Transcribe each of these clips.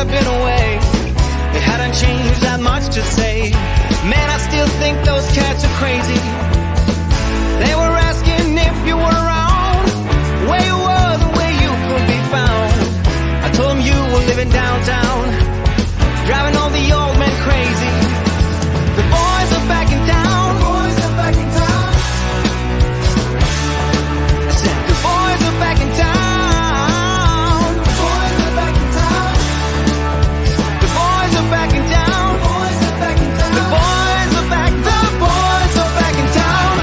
I've been away, it hadn't changed that much to say. Man, I still think those cats are crazy. They were asking if you were around, where you were, the way you could be found. I told them you were living downtown, driving all the old men crazy. The boys are back in town. The boys are back in town. I said the boys are back in town. The boys are back in town. The boys are back in town. The boys are back in town. The boys are back. The boys are back in town.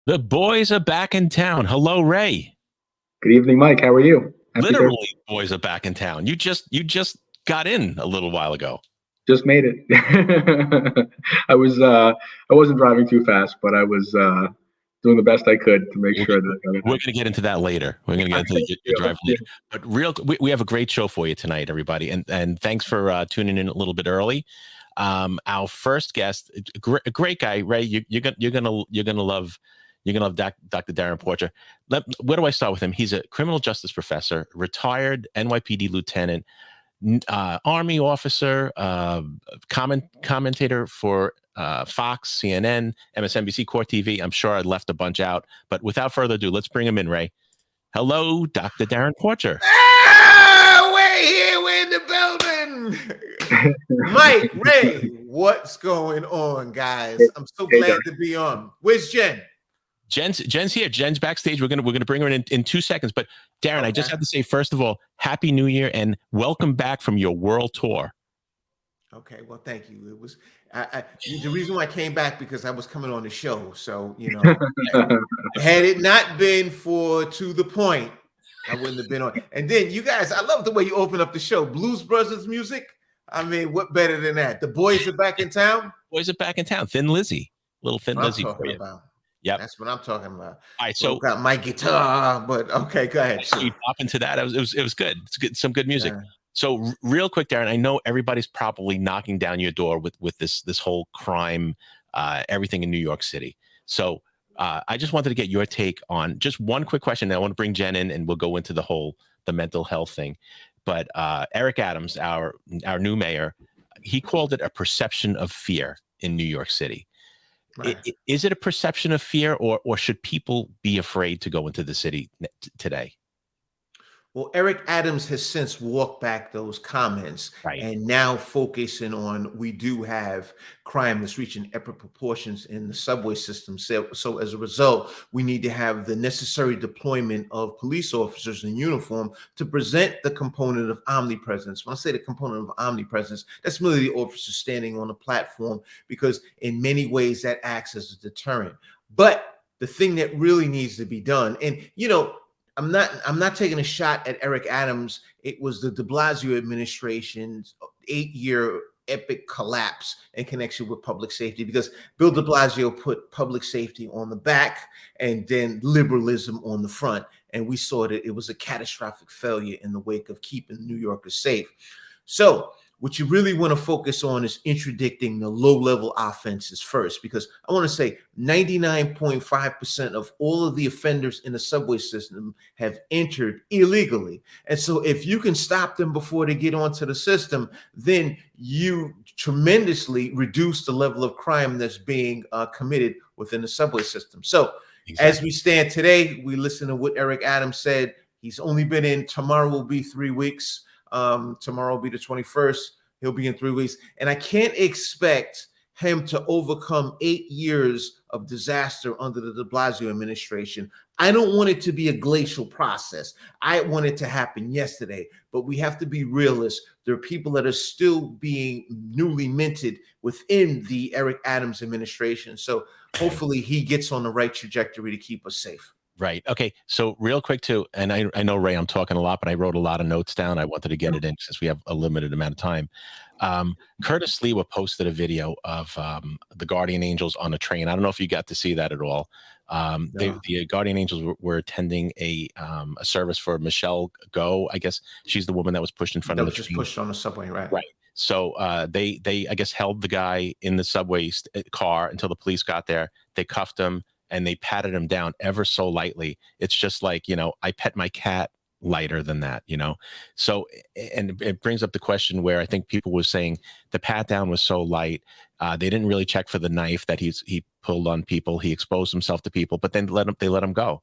The boys are back in town. Hello, Ray. Good evening, Mike. How are you? Happy Literally, Thursday. boys are back in town. You just got in a little while ago. Just made it. I wasn't driving too fast, but I was doing the best I could to make sure that we're going to get into that later. We're going to get into your drive later. But we have a great show for you tonight, everybody, and thanks for tuning in a little bit early. Our first guest, a great guy, Ray. You're gonna love. You're going to love Dr. Darrin Porcher. Where do I start with him? He's a criminal justice professor, retired NYPD lieutenant, Army officer, commentator for Fox, CNN, MSNBC, CourtTV. I'm sure I left a bunch out. But without further ado, let's bring him in, Ray. Hello, Dr. Darrin Porcher. We're here. We're in the building. Mike, Ray, what's going on, guys? I'm so glad to be on. Where's Jen? Jen's here. Jen's backstage. We're gonna bring her in 2 seconds. But Darrin, okay. I just have to say, first of all, Happy New Year and welcome back from your world tour. Okay, well, thank you. It was the reason why I came back because I was coming on the show. So had it not been for To The Point, I wouldn't have been on. And then you guys, I love the way you open up the show. Blues Brothers music. I mean, what better than that? The boys are back in town. Boys are back in town. Thin Lizzy, little Thin Lizzy for you. Yeah, that's what I'm talking about. All right, so got my guitar, but okay, go ahead. You pop into that. It was good. It's good. Some good music. Yeah. So real quick, Darrin, I know everybody's probably knocking down your door with this whole crime, everything in New York City. So I just wanted to get your take on just one quick question. I want to bring Jen in, and we'll go into the mental health thing. But Eric Adams, our new mayor, he called it a perception of fear in New York City. Right. Is it a perception of fear, or should people be afraid to go into the city today? Well, Eric Adams has since walked back those comments, right, and now focusing on we do have crime that's reaching epic proportions in the subway system. So as a result, we need to have the necessary deployment of police officers in uniform to present the component of omnipresence. When I say the component of omnipresence, that's merely the officer standing on a platform, because in many ways that acts as a deterrent. But the thing that really needs to be done, and I'm not taking a shot at Eric Adams. It was the de Blasio administration's 8-year epic collapse in connection with public safety, because Bill de Blasio put public safety on the back and then liberalism on the front. And we saw that it was a catastrophic failure in the wake of keeping New Yorkers safe. So what you really want to focus on is interdicting the low-level offenses first, because I want to say 99.5% of all of the offenders in the subway system have entered illegally. And so if you can stop them before they get onto the system, then you tremendously reduce the level of crime that's being committed within the subway system. So As we stand today, we listen to what Eric Adams said. He's only been in, tomorrow will be 3 weeks. Tomorrow will be the 21st. He'll be in 3 weeks. And I can't expect him to overcome 8 years of disaster under the de Blasio administration. I don't want it to be a glacial process. I want it to happen yesterday, but we have to be realists. There are people that are still being newly minted within the Eric Adams administration. So hopefully he gets on the right trajectory to keep us safe. Right. Okay. So real quick too, and I know, Ray, I'm talking a lot, but I wrote a lot of notes down. I wanted to get it in since we have a limited amount of time. Curtis Lewa posted a video of the Guardian Angels on a train. I don't know if you got to see that at all. No. The Guardian Angels were attending a service for Michelle Go. I guess she's the woman that was pushed in front of the train. Just pushed on the subway, right? Right. So they I guess held the guy in the subway car until the police got there. They cuffed him and they patted him down ever so lightly. It's just like, you know, I pet my cat lighter than that, you know. So, and it brings up the question where I think people were saying the pat down was so light. They didn't really check for the knife that he pulled on people. He exposed himself to people, but then they let him go.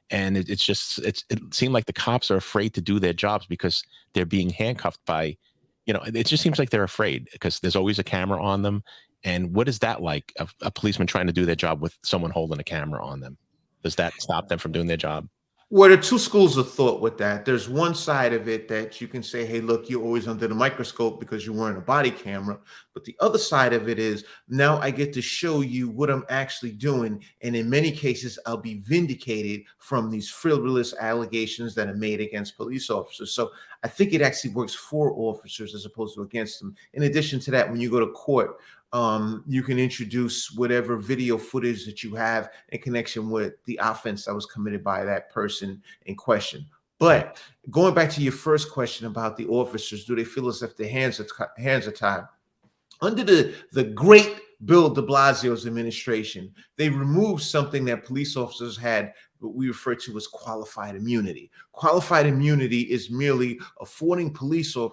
And it seemed like the cops are afraid to do their jobs because they're being handcuffed by, you know, it just seems like they're afraid because there's always a camera on them. And what is that like, a policeman trying to do their job with someone holding a camera on them? Does that stop them from doing their job? Well, there are two schools of thought with that. There's one side of it that you can say, hey, look, you're always under the microscope because you're wearing a body camera. But the other side of it is now I get to show you what I'm actually doing. And in many cases, I'll be vindicated from these frivolous allegations that are made against police officers. So I think it actually works for officers as opposed to against them. In addition to that, when you go to court, you can introduce whatever video footage that you have in connection with the offense that was committed by that person in question. But going back to your first question about the officers, do they feel as if their hands are tied? Under the great Bill de Blasio's administration, they removed something that police officers had, what we refer to as qualified immunity. Qualified immunity is merely affording police a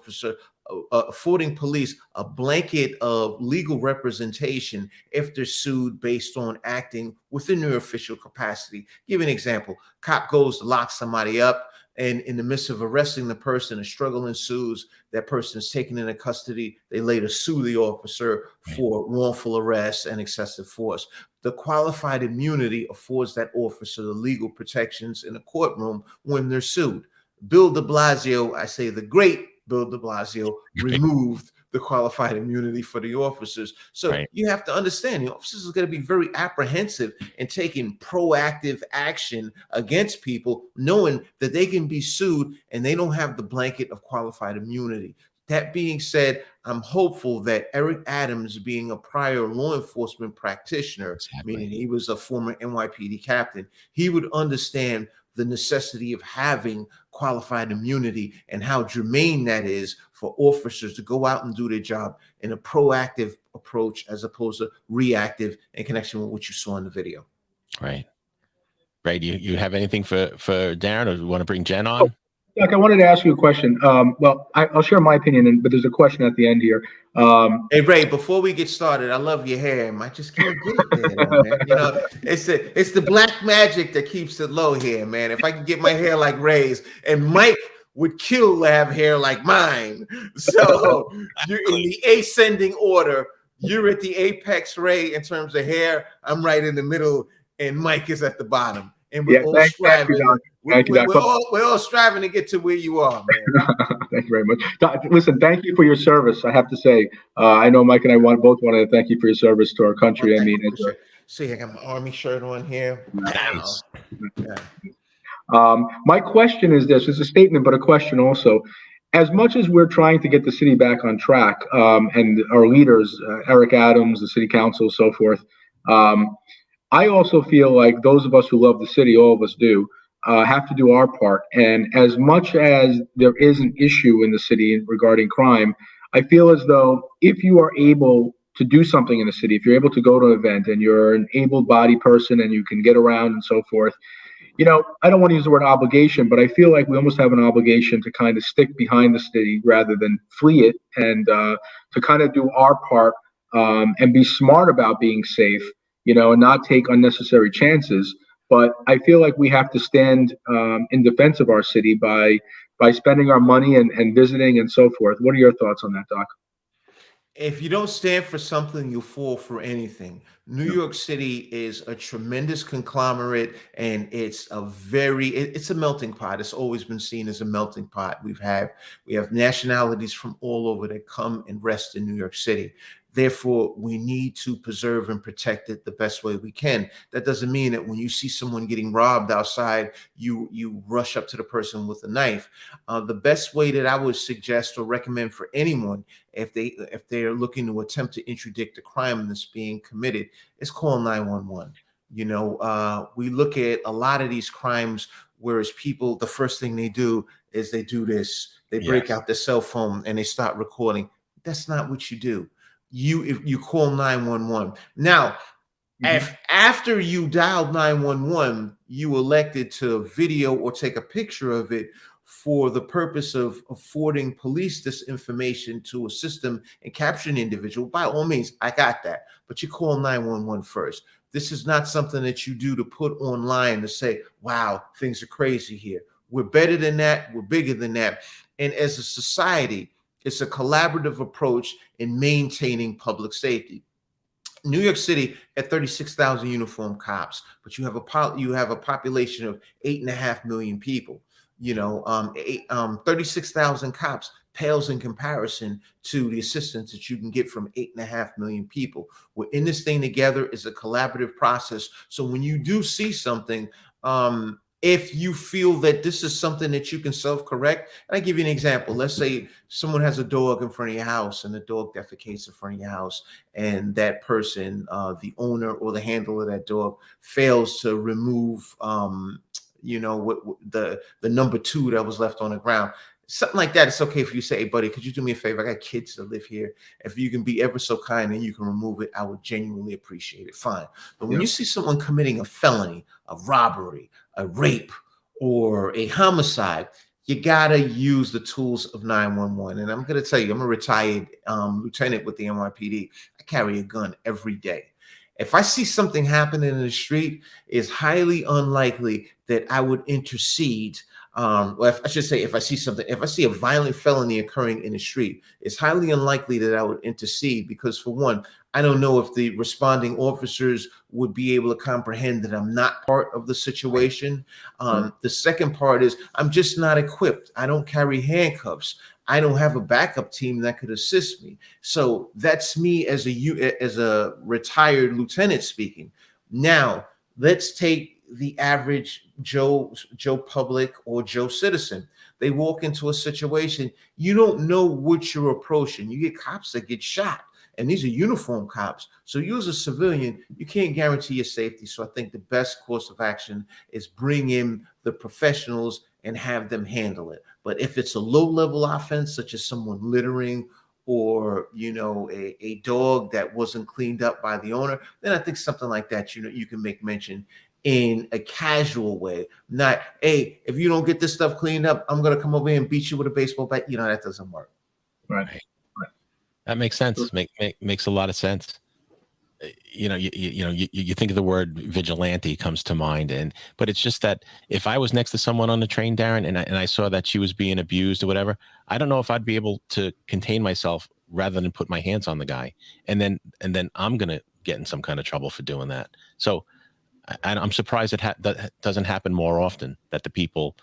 blanket of legal representation if they're sued based on acting within their official capacity. Give an example. Cop goes to lock somebody up, and in the midst of arresting the person, a struggle ensues. That person is taken into custody. They later sue the officer for wrongful arrest and excessive force. The qualified immunity affords that officer the legal protections in a courtroom when they're sued. Bill de Blasio, I say the great Bill de Blasio, removed the qualified immunity for the officers. So you have to understand the officers are going to be very apprehensive in taking proactive action against people, knowing that they can be sued and they don't have the blanket of qualified immunity. That being said, I'm hopeful that Eric Adams, being a prior law enforcement practitioner, meaning he was a former NYPD captain, he would understand the necessity of having qualified immunity and how germane that is for officers to go out and do their job in a proactive approach as opposed to reactive in connection with what you saw in the video. Right. You have anything for Darrin, or do you want to bring Jen on? Doc, I wanted to ask you a question. Well, I'll share my opinion, but there's a question at the end here. Hey Ray, before we get started, I love your hair. I just can't get it there, man. You know, it's the black magic that keeps it low here, man. If I could get my hair like Ray's, and Mike would kill to have hair like mine. So you're in the ascending order. You're at the apex, Ray, in terms of hair. I'm right in the middle, and Mike is at the bottom. And we're all striving. We're all striving to get to where you are, man. Thank you very much. Doc, listen, thank you for your service. I have to say, I know Mike and I both want to thank you for your service to our country. Well, I mean, see, I got my Army shirt on here. Nice. My question is this: it's a statement, but a question also. As much as we're trying to get the city back on track, and our leaders, Eric Adams, the city council, so forth, I also feel like those of us who love the city, all of us do, have to do our part. And as much as there is an issue in the city regarding crime, I feel as though if you are able to do something in the city, if you're able to go to an event and you're an able-bodied person and you can get around and so forth, you know, I don't want to use the word obligation, but I feel like we almost have an obligation to kind of stick behind the city rather than flee it, and to kind of do our part and be smart about being safe, you know, and not take unnecessary chances. But I feel like we have to stand in defense of our city by spending our money and visiting and so forth. What are your thoughts on that, Doc? If you don't stand for something, you'll fall for anything. New York City is a tremendous conglomerate, and it's a melting pot. It's always been seen as a melting pot. We have nationalities from all over that come and rest in New York City. Therefore, we need to preserve and protect it the best way we can. That doesn't mean that when you see someone getting robbed outside, you rush up to the person with a knife. The best way that I would suggest or recommend for anyone, if they are looking to attempt to interdict a crime that's being committed, is call 911. You know, we look at a lot of these crimes, whereas people, the first thing they do is they do this. They break out their cell phone and they start recording. That's not what you do. If you call 911. Now, if after you dialed 911, you elected to video or take a picture of it for the purpose of affording police this information to assist them in capturing the individual, by all means, I got that. But you call 911 first. This is not something that you do to put online to say, wow, things are crazy here. We're better than that. We're bigger than that. And as a society, it's a collaborative approach in maintaining public safety. New York City at 36,000 uniformed cops, but you have a population of 8.5 million people. 36,000 cops pales in comparison to the assistance that you can get from 8.5 million people. We're in this thing together. It's a collaborative process. So when you do see something, if you feel that this is something that you can self-correct, and I give you an example. Let's say someone has a dog in front of your house and the dog defecates in front of your house, and that person, the owner or the handler of that dog, fails to remove, the number 2 that was left on the ground. Something like that. It's okay if you say, hey, buddy, could you do me a favor? I got kids that live here. If you can be ever so kind and you can remove it, I would genuinely appreciate it. Fine. But when you see someone committing a felony, a robbery, a rape, or a homicide, you got to use the tools of 911. And I'm going to tell you, I'm a retired lieutenant with the NYPD. I carry a gun every day. If I see something happening in the street, it's highly unlikely that I would intercede. If I see a violent felony occurring in the street, it's highly unlikely that I would intercede because, for one, I don't know if the responding officers would be able to comprehend that I'm not part of the situation. The second part is I'm just not equipped. I don't carry handcuffs. I don't have a backup team that could assist me. So that's me as a retired lieutenant speaking. Now, let's take the average Joe public or Joe citizen. They walk into a situation, you don't know what you're approaching. You get cops that get shot, and these are uniformed cops. So you as a civilian, you can't guarantee your safety. So I think the best course of action is bring in the professionals and have them handle it. But if it's a low-level offense, such as someone littering or, a dog that wasn't cleaned up by the owner, then I think something like that, you can make mention in a casual way. Not, hey, if you don't get this stuff cleaned up, I'm going to come over here and beat you with a baseball bat. That doesn't work. Right. That makes sense. Makes a lot of sense. You think of the word vigilante comes to mind, but it's just that if I was next to someone on the train, Darrin, and I saw that she was being abused or whatever, I don't know if I'd be able to contain myself rather than put my hands on the guy, and then I'm gonna get in some kind of trouble for doing that. So I'm surprised that doesn't happen more often. That the people,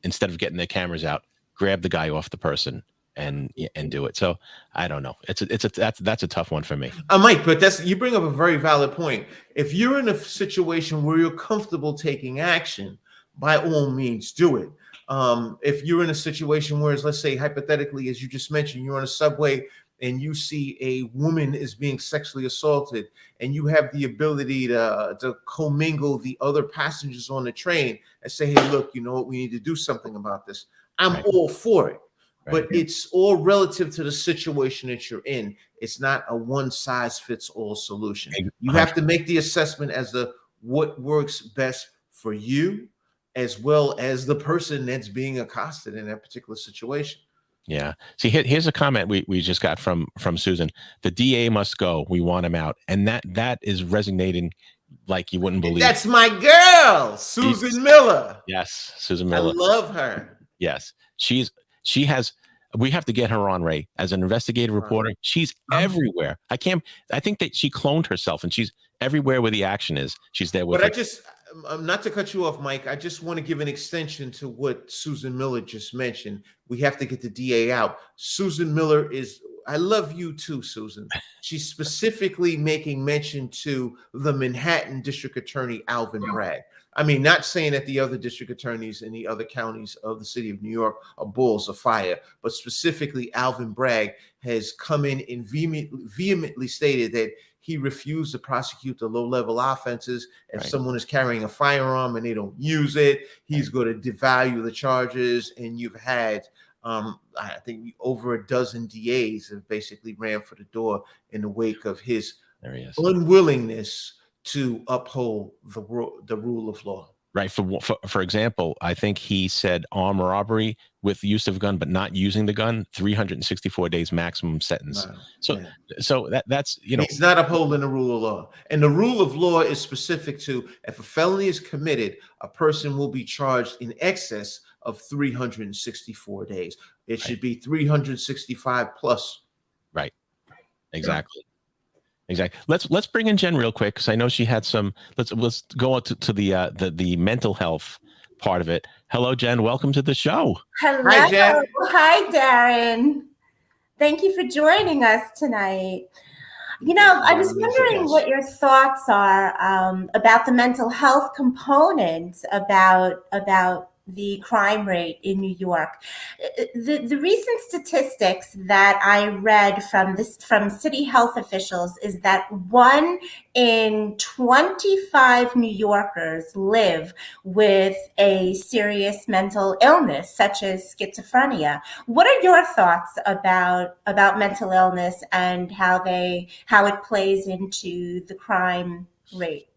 instead of getting their cameras out, grab the guy off the person and do it. So I don't know. That's a tough one for me. Mike, but you bring up a very valid point. If you're in a situation where you're comfortable taking action, by all means do it. If you're in a situation where, let's say hypothetically, as you just mentioned, you're on a subway and you see a woman is being sexually assaulted, and you have the ability to commingle the other passengers on the train and say, hey, look, you know what, we need to do something about this. I'm all for it. But it's all relative to the situation that you're in. It's not a one-size-fits-all solution. You have to make the assessment as to what works best for you, as well as the person that's being accosted in that particular situation. Yeah. See, here's a comment we just got from Susan. The DA must go. We want him out. And that is resonating like you wouldn't believe. That's my girl, Susan Miller. Yes, Susan Miller. I love her. Yes. We have to get her on, Ray, as an investigative reporter. She's everywhere. I think that she cloned herself, and she's everywhere where the action is. She's there with But not to cut you off, Mike, I just want to give an extension to what Susan Miller just mentioned. We have to get the DA out. Susan Miller I love you too, Susan. She's specifically making mention to the Manhattan District Attorney, Alvin Bragg. I mean, not saying that the other district attorneys in the other counties of the city of New York are balls of fire, but specifically Alvin Bragg has come in and vehemently stated that he refused to prosecute the low-level offenses. If someone is carrying a firearm and they don't use it, he's going to devalue the charges. And you've had I think over a dozen DAs have basically ran for the door in the wake of his unwillingness to uphold the rule of law. Right. For example, I think he said armed robbery with use of a gun, but not using the gun, 364 days maximum sentence. Wow. So that's, he's not upholding the rule of law. And the rule of law is specific to if a felony is committed, a person will be charged in excess of 364 days. It should be 365 plus. Right. Exactly. Exactly. Let's bring in Jen real quick because I know she had some. Let's go on to the mental health part of it. Hello, Jen. Welcome to the show. Hello. Hi, Jen. Hi, Darrin. Thank you for joining us tonight. I was wondering what your thoughts are about the mental health component about the crime rate in New York. The recent statistics that I read from city health officials is that 1 in 25 New Yorkers live with a serious mental illness, such as schizophrenia. What are your thoughts about mental illness and how it plays into the crime rate?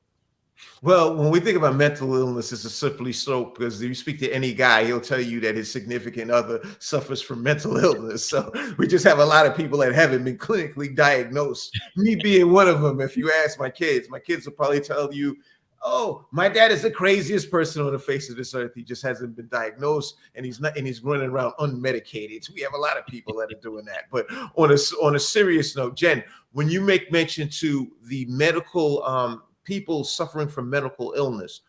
Well, when we think about mental illness, it's a slippery slope because if you speak to any guy, he'll tell you that his significant other suffers from mental illness. So we just have a lot of people that haven't been clinically diagnosed. Me being one of them. If you ask my kids will probably tell you, oh, my dad is the craziest person on the face of this earth. He just hasn't been diagnosed and he's running around unmedicated. So we have a lot of people that are doing that. But on a serious note, Jen, when you make mention to the medical people suffering from medical illness,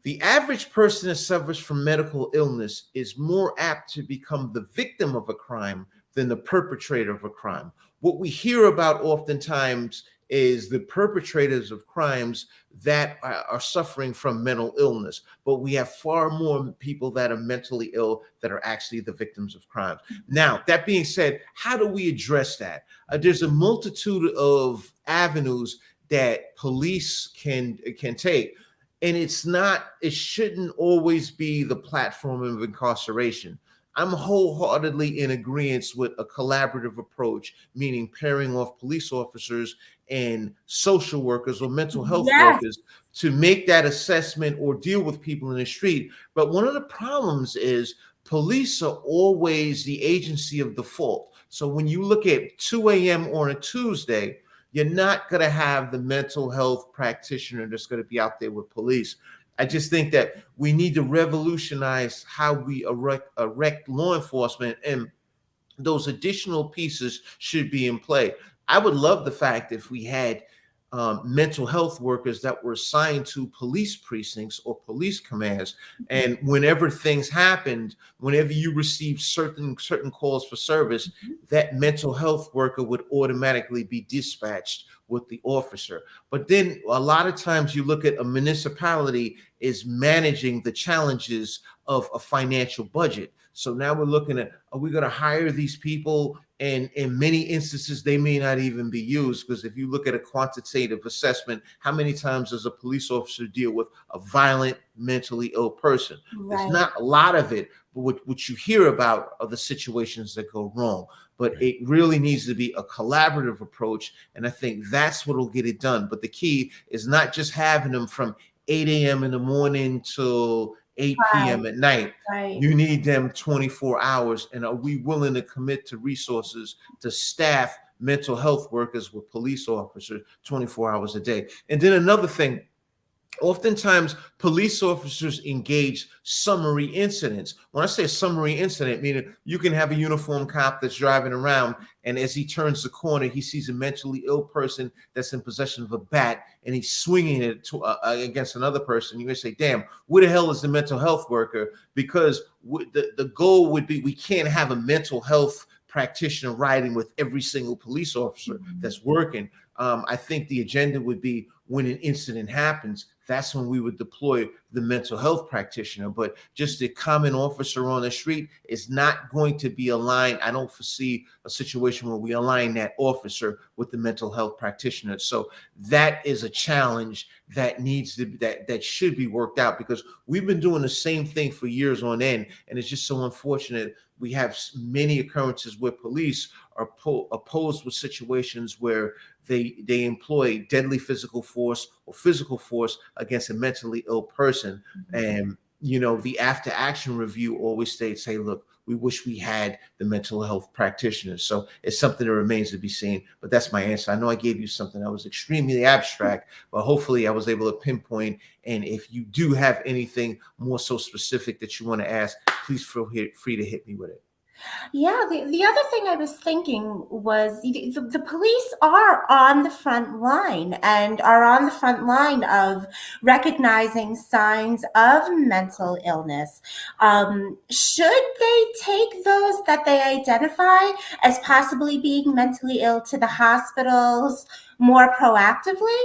the average person that suffers from medical illness is more apt to become the victim of a crime than the perpetrator of a crime. What we hear about oftentimes is the perpetrators of crimes that are suffering from mental illness, but we have far more people that are mentally ill that are actually the victims of crimes. Now, that being said, how do we address that? There's a multitude of avenues that police can take, and it shouldn't always be the platform of incarceration. I'm wholeheartedly in agreement with a collaborative approach, meaning pairing off police officers and social workers or mental health workers to make that assessment or deal with people in the street. But one of the problems is police are always the agency of default. So when you look at 2 a.m. on a Tuesday, you're not going to have the mental health practitioner that's going to be out there with police. I just think that we need to revolutionize how we erect law enforcement, and those additional pieces should be in play. I would love the fact if we had mental health workers that were assigned to police precincts or police commands, and whenever things happened, whenever you received certain calls for service, that mental health worker would automatically be dispatched with the officer. But then a lot of times you look at a municipality is managing the challenges of a financial budget. So now we're looking at, are we going to hire these people? And in many instances, they may not even be used, because if you look at a quantitative assessment, how many times does a police officer deal with a violent, mentally ill person? Right. There's not a lot of it, but what you hear about are the situations that go wrong. But it really needs to be a collaborative approach, and I think that's what will get it done. But the key is not just having them from 8 a.m. in the morning till 8 p.m. at night. Right. You need them 24 hours. And are we willing to commit to resources to staff mental health workers with police officers 24 hours a day? And then another thing, oftentimes police officers engage summary incidents. When I say summary incident, meaning you can have a uniformed cop that's driving around, and as he turns the corner, he sees a mentally ill person that's in possession of a bat, and he's swinging it against another person. You may say, damn, where the hell is the mental health worker? Because the goal would be, we can't have a mental health practitioner riding with every single police officer that's working. I think the agenda would be, when an incident happens, that's when we would deploy the mental health practitioner. But just the common officer on the street is not going to be aligned. I don't foresee a situation where we align that officer with the mental health practitioner. So that is a challenge that needs to be, that should be worked out, because we've been doing the same thing for years on end, and it's just so unfortunate. We have many occurrences where police are opposed with situations where they employ deadly physical force or physical force against a mentally ill person. And, you know, the after action review always states, hey, look, we wish we had the mental health practitioners. So it's something that remains to be seen. But that's my answer. I know I gave you something that was extremely abstract, but hopefully I was able to pinpoint. And if you do have anything more so specific that you want to ask, please feel free to hit me with it. Yeah, the other thing I was thinking was the police are on the front line and are on the front line of recognizing signs of mental illness. Should they take those that they identify as possibly being mentally ill to the hospitals more proactively?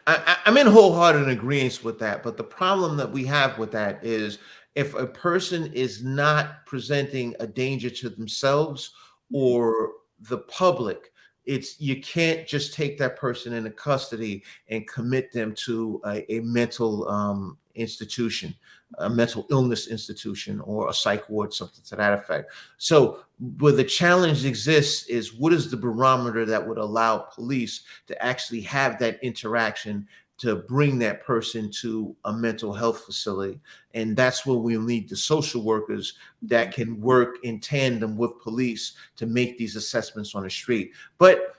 I'm in wholehearted agreement with that. But the problem that we have with that is, if a person is not presenting a danger to themselves or the public, you can't just take that person into custody and commit them to a mental institution, a mental illness institution, or a psych ward, something to that effect. So where the challenge exists is, what is the barometer that would allow police to actually have that interaction to bring that person to a mental health facility? And that's where we'll need the social workers that can work in tandem with police to make these assessments on the street. But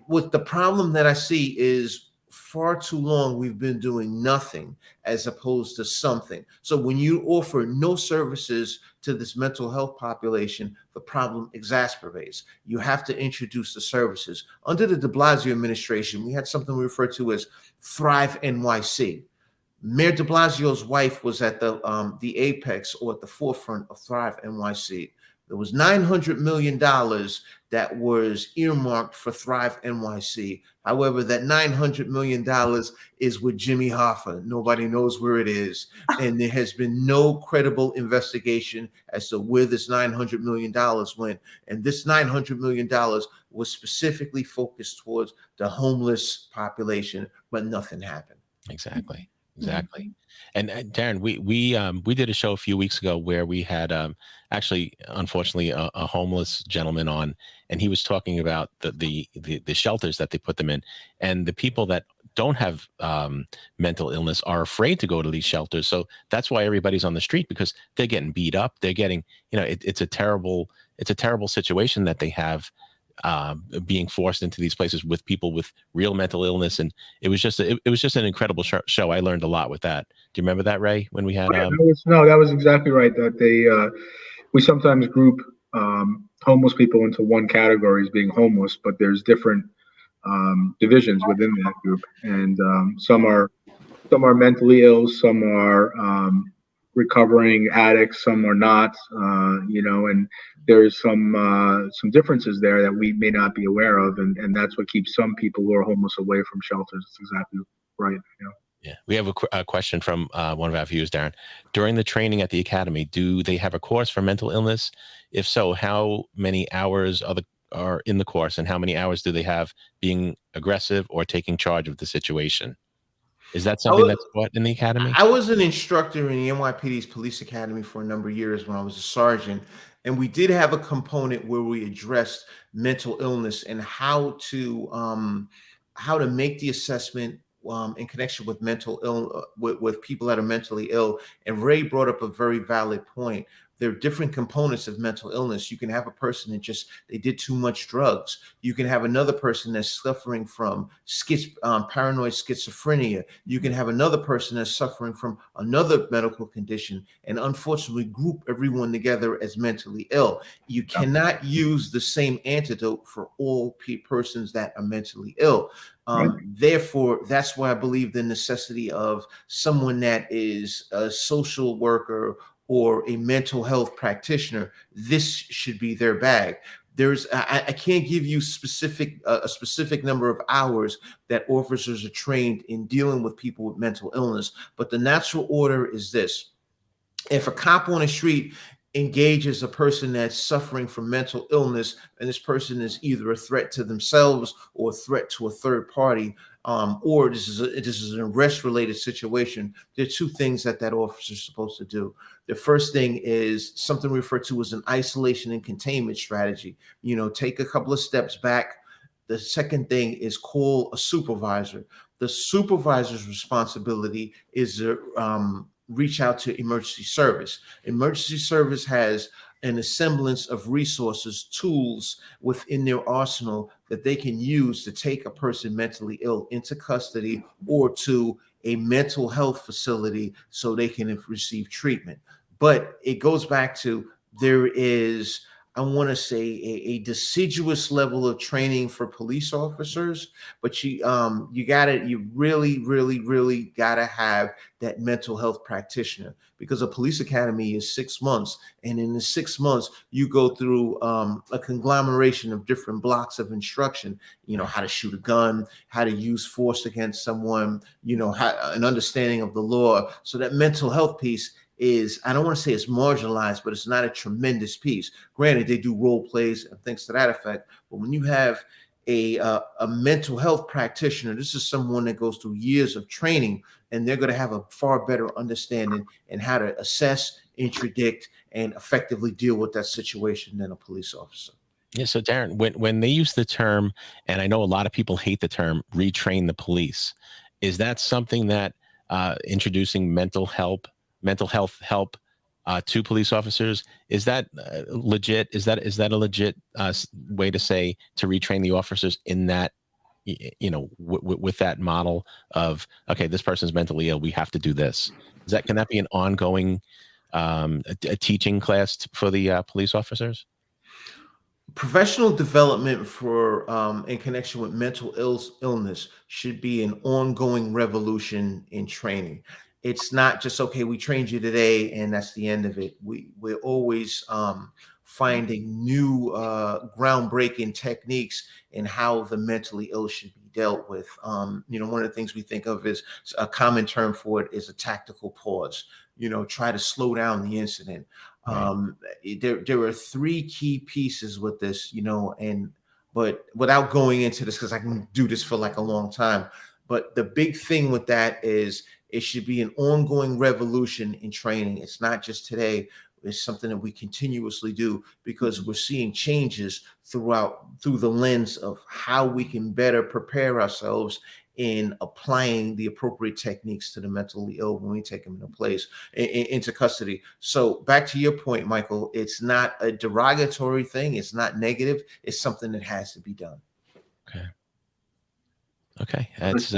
with the problem that I see is, far too long we've been doing nothing as opposed to something. So when you offer no services to this mental health population, the problem exacerbates. You have to introduce the services. Under the de Blasio administration, we had something we refer to as Thrive NYC. Mayor de Blasio's wife was at the apex, or at the forefront of Thrive NYC. There was $900 million that was earmarked for Thrive NYC. However, that $900 million is with Jimmy Hoffa. Nobody knows where it is. And there has been no credible investigation as to where this $900 million went. And this $900 million was specifically focused towards the homeless population, but nothing happened. Exactly. And Darrin, we did a show a few weeks ago where we had actually, unfortunately, a homeless gentleman on, and he was talking about the shelters that they put them in, and the people that don't have mental illness are afraid to go to these shelters. So that's why everybody's on the street, because they're getting beat up. They're getting, it's a terrible situation that they have, being forced into these places with people with real mental illness. And it was just an incredible show. I learned a lot with that. Do you remember that, Ray, when we had that was exactly right. That we sometimes group homeless people into one category as being homeless, but there's different divisions within that group, and some are mentally ill, some are recovering addicts, some are not, and there's some differences there that we may not be aware of, and that's what keeps some people who are homeless away from shelters. It's exactly right. Yeah, we have a question from one of our viewers, Darrin. During the training at the academy, do they have a course for mental illness? If so, how many hours are in the course, and how many hours do they have being aggressive or taking charge of the situation? Is that something that's taught in the academy? I was an instructor in the NYPD's police academy for a number of years when I was a sergeant. And we did have a component where we addressed mental illness and how to make the assessment in connection with mental ill, with people that are mentally ill. And Ray brought up a very valid point. There are different components of mental illness. You can have a person that they did too much drugs. You can have another person that's suffering from paranoid schizophrenia. You can have another person that's suffering from another medical condition, and unfortunately group everyone together as mentally ill. You cannot use the same antidote for all persons that are mentally ill. Therefore, that's why I believe the necessity of someone that is a social worker or a mental health practitioner. This should be their bag. I can't give you a specific number of hours that officers are trained in dealing with people with mental illness, but the natural order is this. If a cop on the street engages a person that's suffering from mental illness, and this person is either a threat to themselves or a threat to a third party, or this is an arrest-related situation, there are two things that officer is supposed to do. The first thing is something referred to as an isolation and containment strategy. Take a couple of steps back. The second thing is call a supervisor. The supervisor's responsibility is to reach out to emergency service. Emergency service has an assemblance of resources, tools within their arsenal that they can use to take a person mentally ill into custody or to a mental health facility so they can receive treatment. But it goes back to, there is, I want to say, a deciduous level of training for police officers, but you really gotta have that mental health practitioner, because a police academy is 6 months, and in the 6 months you go through a conglomeration of different blocks of instruction. How to shoot a gun, how to use force against someone, an understanding of the law. So that mental health piece is, I don't want to say it's marginalized, but it's not a tremendous piece. Granted, they do role plays and things to that effect, but when you have a mental health practitioner, this is someone that goes through years of training, and they're going to have a far better understanding in how to assess, interdict, and effectively deal with that situation than a police officer. Yeah. So Darrin, when they use the term, and I know a lot of people hate the term, retrain the police, is that something that introducing mental health help to police officers, is that legit? Is that a legit way to say to retrain the officers in that, with that model of, okay, this person's mentally ill, we have to do this? Can that be an ongoing a teaching class for the police officers? Professional development for in connection with mental illness should be an ongoing revolution in training. It's not just, okay, we trained you today and that's the end of it. We're always finding new groundbreaking techniques in how the mentally ill should be dealt with. One of the things we think of is a common term for it is a tactical pause. Try to slow down the incident. Right. There are three key pieces with this, but without going into this, because I can do this for like a long time. But the big thing with that is it should be an ongoing revolution in training. It's not just today. It's something that we continuously do, because we're seeing changes through the lens of how we can better prepare ourselves in applying the appropriate techniques to the mentally ill when we take them into custody. So back to your point, Michael, it's not a derogatory thing. It's not negative. It's something that has to be done. Okay. That's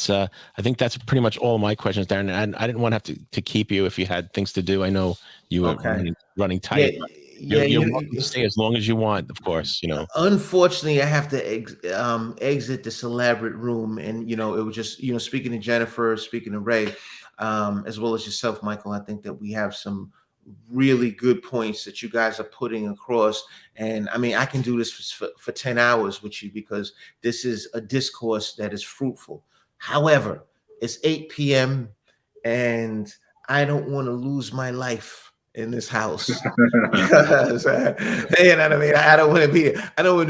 I think that's pretty much all my questions, Darrin. And I didn't want to have to keep you if you had things to do. I know you were running tight. You're welcome to stay as long as you want, of course. Unfortunately, I have to exit this elaborate room, and it was just speaking to Jennifer, speaking to Ray, as well as yourself, Michael. I think that we have some really good points that you guys are putting across, and I mean, I can do this for 10 hours with you, because this is a discourse that is fruitful. However, it's 8 p.m. and I don't want to lose my life in this house. Because, you know what I mean? I don't want to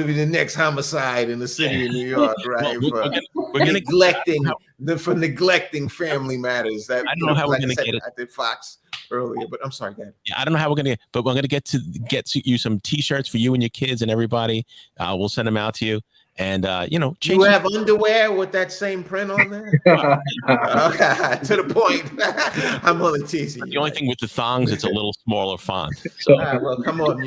be the next homicide in the city of New York, right? For neglecting family matters. That, I don't know how we're going to get it. I did Fox earlier, but I'm sorry, Dad. Yeah, I don't know how we're going to but we're going to get you some T-shirts for you and your kids and everybody. We'll send them out to you. And you have underwear with that same print on there? Okay, to the point. I'm only teasing you. The only thing with the thongs, it's a little smaller font. So. Well, come on,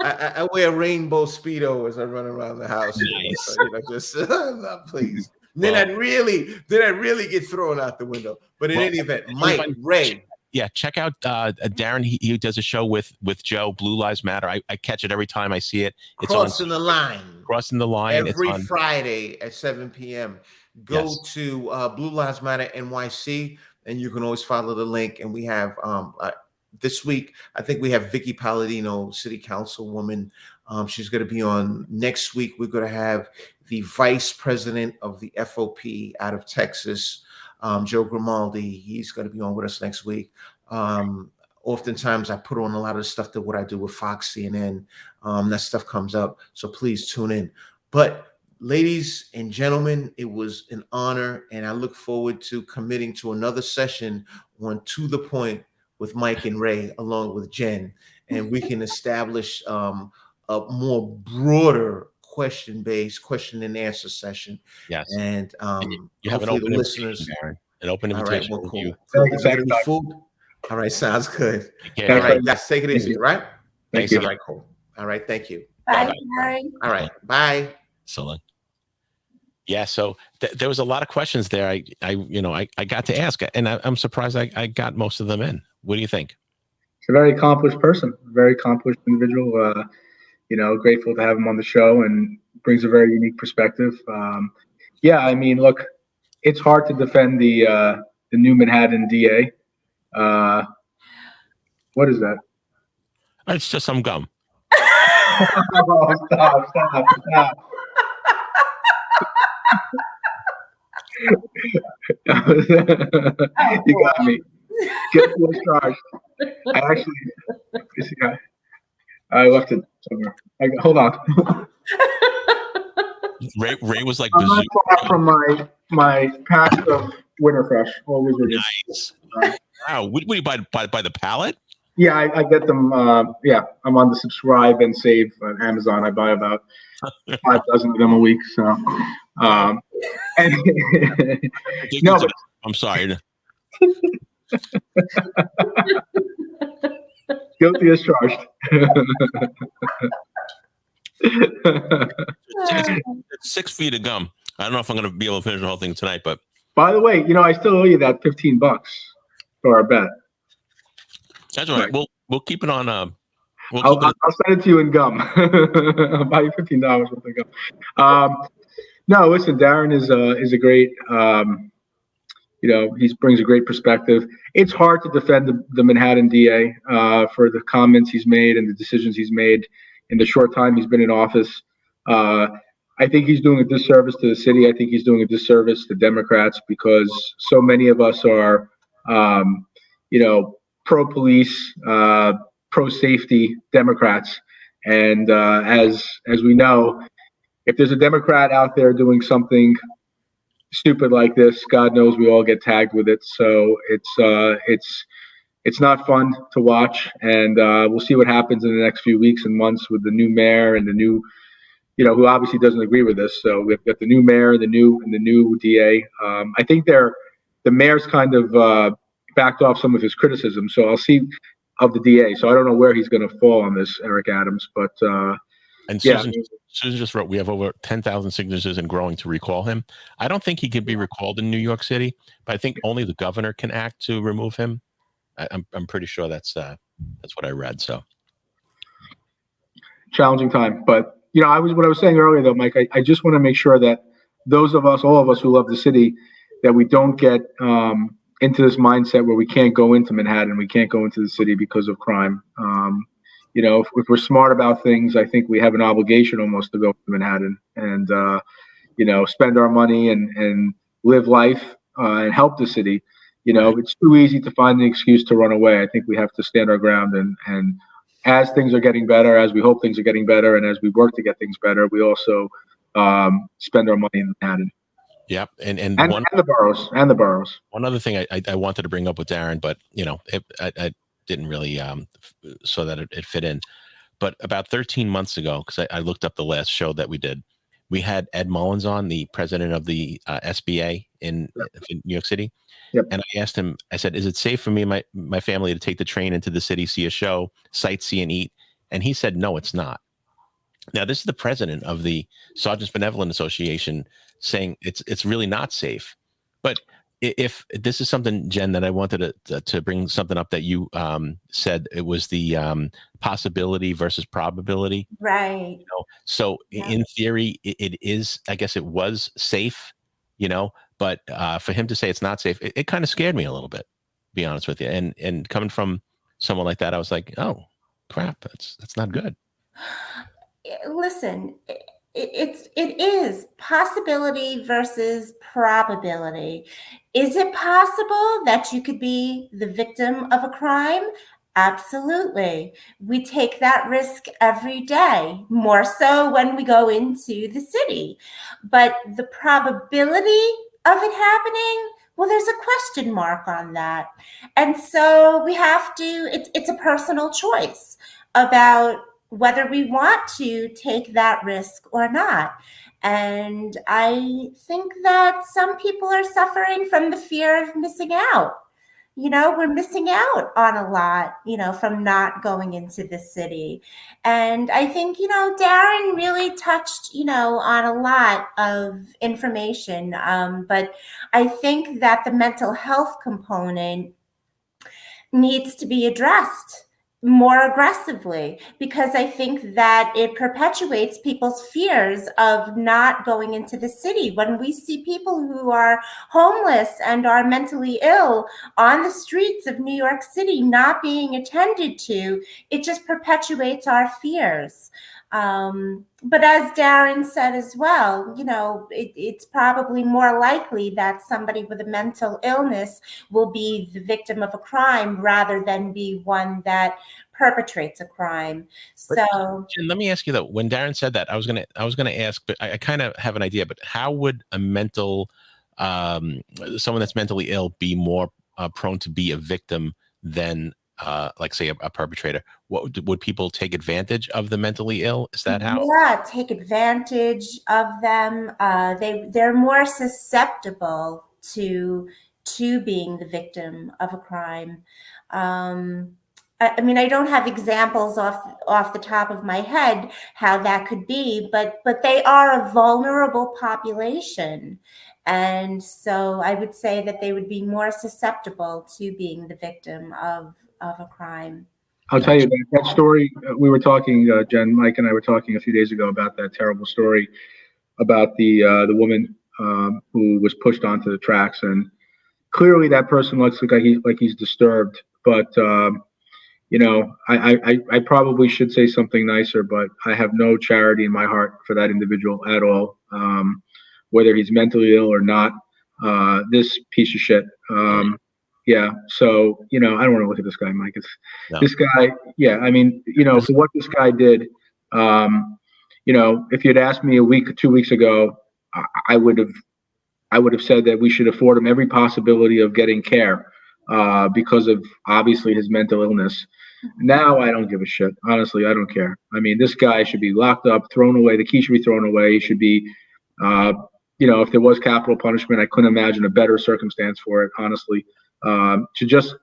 I wear rainbow Speedo as I run around the house. Nice. So, please. Then I'd really get thrown out the window. But in any event, Mike, Ray. Yeah, check out Darrin. He does a show with Joe, Blue Lives Matter. I catch it every time I see it. It's Crossing the Line. Crossing the Line. Every Friday at 7 p.m. Go to Blue Lives Matter NYC, and you can always follow the link. And we have this week, I think we have Vicky Palladino, City Councilwoman. She's going to be on next week. We're going to have the Vice President of the FOP out of Texas, Joe Grimaldi. He's going to be on with us next week. Oftentimes I put on a lot of stuff that what I do with Fox, CNN. That stuff comes up. So please tune in. But ladies and gentlemen, it was an honor, and I look forward to committing to another session on To the Point with Mike and Ray, along with Jen, and we can establish a more broader question-based question and answer session. Yes, and you have an open invitation, Darrin. An open invitation. All right, well, cool. Is there any food? All right, sounds good. All right, guys, take it easy. Right? Thank you. All right, cool. All right, thank you. Bye, Bye-bye. Darrin. All right, bye. So long. Yeah, so there was a lot of questions there. I got to ask, and I'm surprised I got most of them in. What do you think? He's a very accomplished person, very accomplished individual. Grateful to have him on the show, and brings a very unique perspective. Yeah, I mean, look, it's hard to defend the new Manhattan DA. What is that? It's just some gum. Oh, stop. You got me. Get charged. I left it somewhere. Hold on. Ray was like, I'm not far from my pack of Winterfresh. Always nice. Wow, what do you buy the pallet? Yeah, I get them. I'm on the subscribe and save on Amazon. I buy about 5 dozen of them a week. So, no, but I'm sorry. Guilty as charged. It's 6 feet of gum. I don't know if I'm going to be able to finish the whole thing tonight, but by the way, I still owe you that $15 for our bet. That's all right. We'll keep it on. I'll send it to you in gum. I'll buy you $15 worth of gum. No, listen, Darrin is a great. He brings a great perspective. It's hard to defend the Manhattan DA for the comments he's made and the decisions he's made in the short time he's been in office. I think he's doing a disservice to the city. I think he's doing a disservice to Democrats, because so many of us are, pro-police, pro-safety Democrats. And as we know, if there's a Democrat out there doing something stupid like this, God knows we all get tagged with it. So it's not fun to watch, and we'll see what happens in the next few weeks and months with the new mayor and the new, who obviously doesn't agree with this. So we've got the new mayor, the new DA. I think the mayor's kind of backed off some of his criticism. So I'll see of the DA. So I don't know where he's going to fall on this, Eric Adams, but and yeah. Susan just wrote, we have over 10,000 signatures and growing to recall him. I don't think he can be recalled in New York City, but I think only the governor can act to remove him. I'm pretty sure that's what I read. So challenging time, but what I was saying earlier though, Mike, I just want to make sure that all of us who love the city, that we don't get into this mindset where we can't go into Manhattan, we can't go into the city because of crime. If we're smart about things, I think we have an obligation almost to go to Manhattan and, spend our money and live life and help the city. It's too easy to find an excuse to run away. I think we have to stand our ground, and as things are getting better, as we hope things are getting better, and as we work to get things better, we also spend our money in Manhattan. Yep, and the boroughs. One other thing I wanted to bring up with Darrin, but I didn't really so that it fit in. But about 13 months ago, because I looked up the last show that we did, we had Ed Mullins on, the president of the SBA in New York City. Yep. And I asked him, I said, is it safe for me and my family to take the train into the city, see a show, sightsee and eat? And he said, no, it's not. Now, this is the president of the Sergeants Benevolent Association saying it's really not safe. But if this is something, Jen, that I wanted to bring something up that you said, it was the possibility versus probability. Right. So in theory, it is, I guess it was safe, but for him to say it's not safe, it kind of scared me a little bit, to be honest with you. And coming from someone like that, I was like, oh crap, that's not good. Listen, it is possibility versus probability. Is it possible that you could be the victim of a crime? Absolutely. We take that risk every day, more so when we go into the city. But the probability of it happening, well, there's a question mark on that. And so we have to, it's a personal choice about whether we want to take that risk or not. And I think that some people are suffering from the fear of missing out. We're missing out on a lot, from not going into the city. And I think, Darrin really touched, on a lot of information. But I think that the mental health component needs to be addressed more aggressively, because I think that it perpetuates people's fears of not going into the city. When we see people who are homeless and are mentally ill on the streets of New York City not being attended to, it just perpetuates our fears. But as Darrin said as well, it's probably more likely that somebody with a mental illness will be the victim of a crime rather than be one that perpetrates a crime. So, Jen, let me ask you though. When Darrin said that, I was gonna ask, but I kind of have an idea. But how would someone that's mentally ill be more prone to be a victim than like say a perpetrator? What would people take advantage of the mentally ill? Is that how? Yeah, take advantage of them. They're more susceptible to being the victim of a crime. I mean, I don't have examples off the top of my head how that could be, but they are a vulnerable population. And so I would say that they would be more susceptible to being the victim of a crime. I'll tell you that story. We were talking, Jen, Mike, and I were talking a few days ago about that terrible story about the woman who was pushed onto the tracks, and clearly that person looks like he's disturbed. But I probably should say something nicer, but I have no charity in my heart for that individual at all, whether he's mentally ill or not. This piece of shit. Yeah. So, I don't want to look at this guy, Mike. This guy. Yeah. I mean, for what this guy did, if you'd asked me a week or 2 weeks ago, I would have said that we should afford him every possibility of getting care, because of obviously his mental illness. Now I don't give a shit. Honestly, I don't care. I mean, this guy should be locked up, thrown away. The key should be thrown away. He should be, if there was capital punishment, I couldn't imagine a better circumstance for it, honestly. To just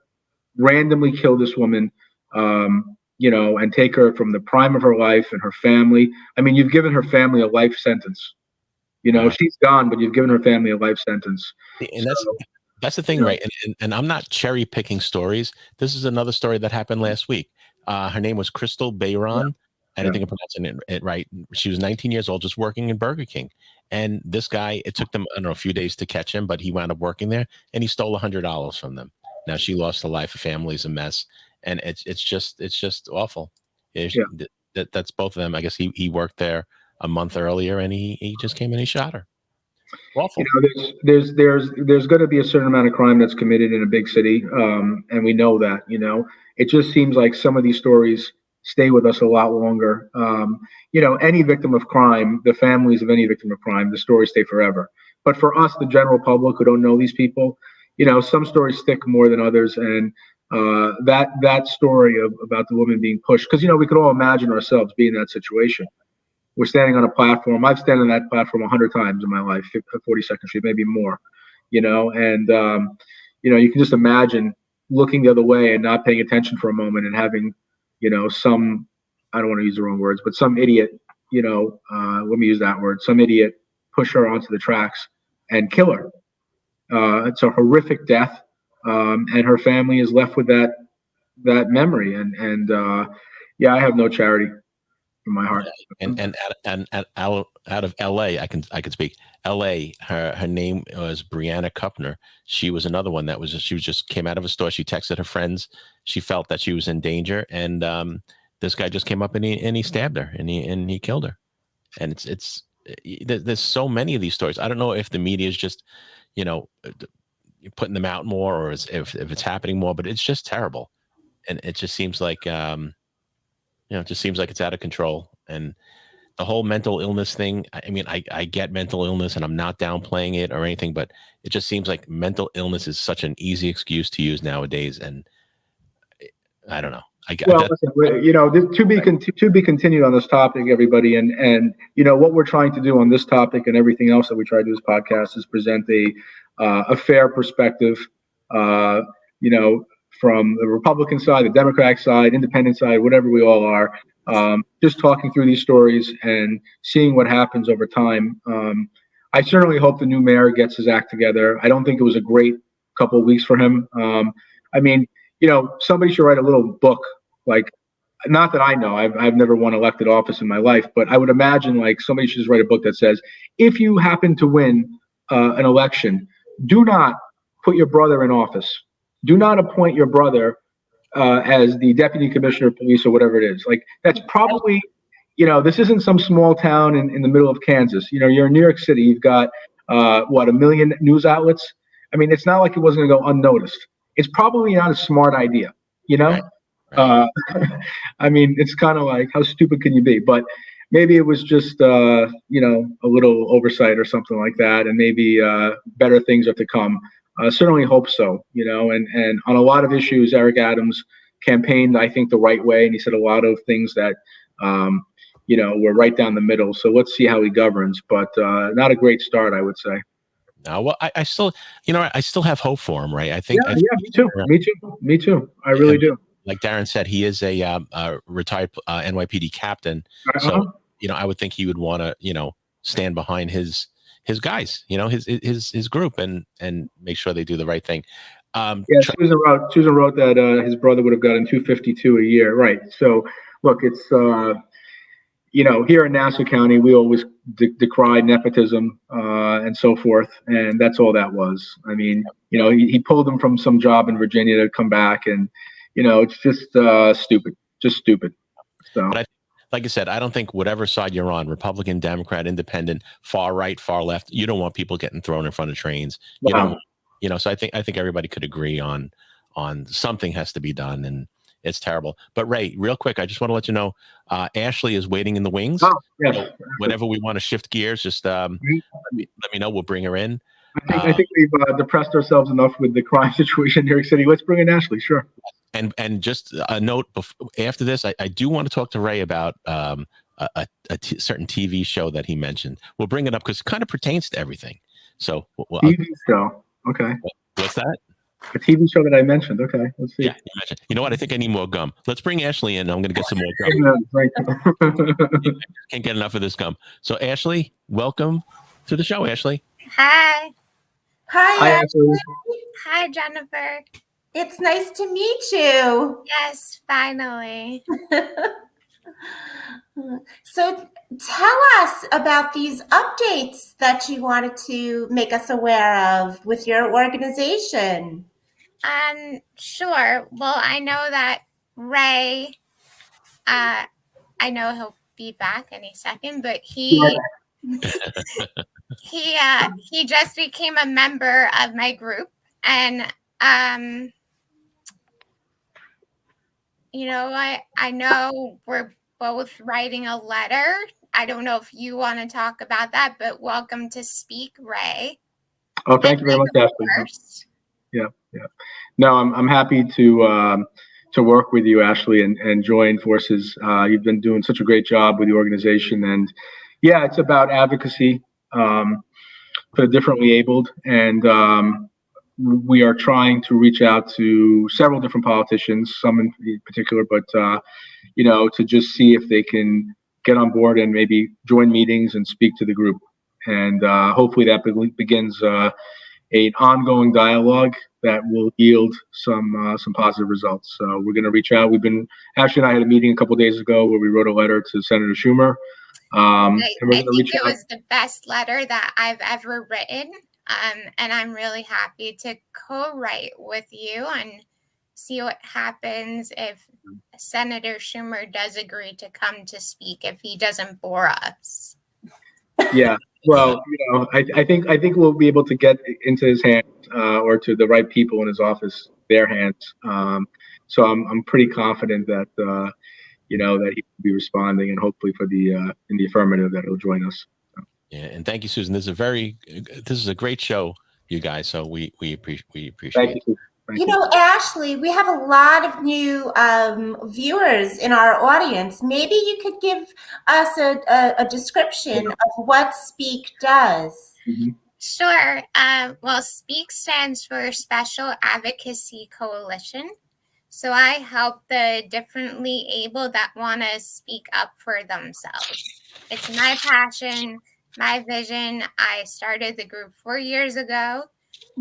randomly kill this woman, and take her from the prime of her life and her family. I mean, you've given her family a life sentence. She's gone, but you've given her family a life sentence. And that's the thing, right? And I'm not cherry picking stories. This is another story that happened last week. Her name was Crystal Bayron. I don't think I'm pronouncing it right. She was 19 years old, just working in Burger King. And this guy, it took them, I don't know, a few days to catch him, but he wound up working there and he stole $100 from them. Now she lost her life. Her family's a mess. And it's just awful. That's both of them. I guess he worked there a month earlier and he just came and he shot her. Awful. There's going to be a certain amount of crime that's committed in a big city. And we know that, it just seems like some of these stories stay with us a lot longer. Any victim of crime, the families of any victim of crime, the stories stay forever. But for us, the general public who don't know these people, some stories stick more than others. And that story about the woman being pushed, because, we could all imagine ourselves being in that situation. We're standing on a platform. I've stood on that platform 100 times in my life, 42nd Street, maybe more, and, you can just imagine looking the other way and not paying attention for a moment and having, some, I don't want to use the wrong words, but some idiot, let me use that word, some idiot push her onto the tracks and kill her. It's a horrific death. And her family is left with that memory. And I have no charity. from my heart. And out of L.A., I can speak. L.A. Her name was Brianna Kupner. She was another one that she just came out of a store. She texted her friends. She felt that she was in danger, and this guy just came up and he stabbed her and he killed her. And there's so many of these stories. I don't know if the media is just, putting them out more, or if it's happening more, but it's just terrible. And it just seems like, it just seems like it's out of control. And the whole mental illness thing, I mean, I get mental illness and I'm not downplaying it or anything, but it just seems like mental illness is such an easy excuse to use nowadays. And I don't know. Listen, to be continued on this topic, everybody, and what we're trying to do on this topic and everything else that we try to do this podcast is present a fair perspective, from the Republican side, the Democratic side, independent side, whatever we all are, just talking through these stories and seeing what happens over time. I certainly hope the new mayor gets his act together. I don't think it was a great couple of weeks for him. I mean, somebody should write a little book, like, not that I know, I've never won elected office in my life, but I would imagine like somebody should just write a book that says, if you happen to win an election, do not put your brother in office. Do not appoint your brother as the deputy commissioner of police or whatever it is. Like, that's probably, this isn't some small town in the middle of Kansas. You're in New York City. You've got, 1 million news outlets. I mean, it's not like it wasn't going to go unnoticed. It's probably not a smart idea, Right. I mean, it's kind of like, how stupid can you be? But maybe it was just, a little oversight or something like that. And maybe better things are to come. Certainly hope so, and on a lot of issues, Eric Adams campaigned, I think, the right way. And he said a lot of things that, were right down the middle. So let's see how he governs. But not a great start, I would say. No, well, I still, I still have hope for him, right? I think. Yeah, me too. I really do. Like Darrin said, he is a retired NYPD captain, so I would think he would want to, stand behind his guys, his group, and make sure they do the right thing. Susan wrote that his brother would have gotten $252 a year, right? So look, it's here in Nassau County, we always decry nepotism and so forth, and that's all that was. I mean, he pulled him from some job in Virginia to come back, and it's just stupid, So, but like I said, I don't think whatever side you're on, Republican, Democrat, Independent, far right, far left, you don't want people getting thrown in front of trains. So I think everybody could agree on something has to be done, and it's terrible. But Ray, real quick, I just want to let you know, Ashley is waiting in the wings. Oh, yes. So whenever we want to shift gears, just let me know. We'll bring her in. I think we've depressed ourselves enough with the crime situation in New York City. Let's bring in Ashley. Sure. And just a note after this, I do want to talk to Ray about a certain TV show that he mentioned. We'll bring it up because it kind of pertains to everything. So TV show. Okay. What's that? A TV show that I mentioned. Okay, let's see. Yeah, you mentioned. You know what? I think I need more gum. Let's bring Ashley in. I'm going to get some more gum. Can't get enough of this gum. So Ashley, welcome to the show, Ashley. Hi. Hi, Ashley. Hi, Jennifer. It's nice to meet you. Yes, finally. So tell us about these updates that you wanted to make us aware of with your organization. Sure. Well, I know that Ray, I know he'll be back any second, but he just became a member of my group, and I know we're both writing a letter. I don't know if you want to talk about that, but welcome to speak, Ray. Oh, thank you very much, Ashley. Yeah. No, I'm happy to work with you, Ashley, and join forces. You've been doing such a great job with the organization, and yeah, it's about advocacy for the differently abled, and we are trying to reach out to several different politicians, some in particular, but to just see if they can get on board and maybe join meetings and speak to the group, and hopefully that begins an ongoing dialogue that will yield some positive results. So we're going to reach out. Ashley and I had a meeting a couple of days ago where we wrote a letter to Senator Schumer. And we're I going to think reach it out. was the best letter that I've ever written. And I'm really happy to co-write with you and see what happens if Senator Schumer does agree to come to speak, if he doesn't bore us. Yeah. Well, I think we'll be able to get into his hands or to the right people in his office, their hands. So I'm pretty confident that that he will be responding, and hopefully for in the affirmative that he'll join us. So. Yeah, and thank you, Susan. This is a great show, you guys. So we appreciate Thank it. you. Ashley, we have a lot of new viewers in our audience. Maybe you could give us a description of what SPEAK does. Mm-hmm. Sure. Well, SPEAK stands for Special Advocacy Coalition. So I help the differently able that want to speak up for themselves. It's my passion, my vision. I started the group 4 years ago.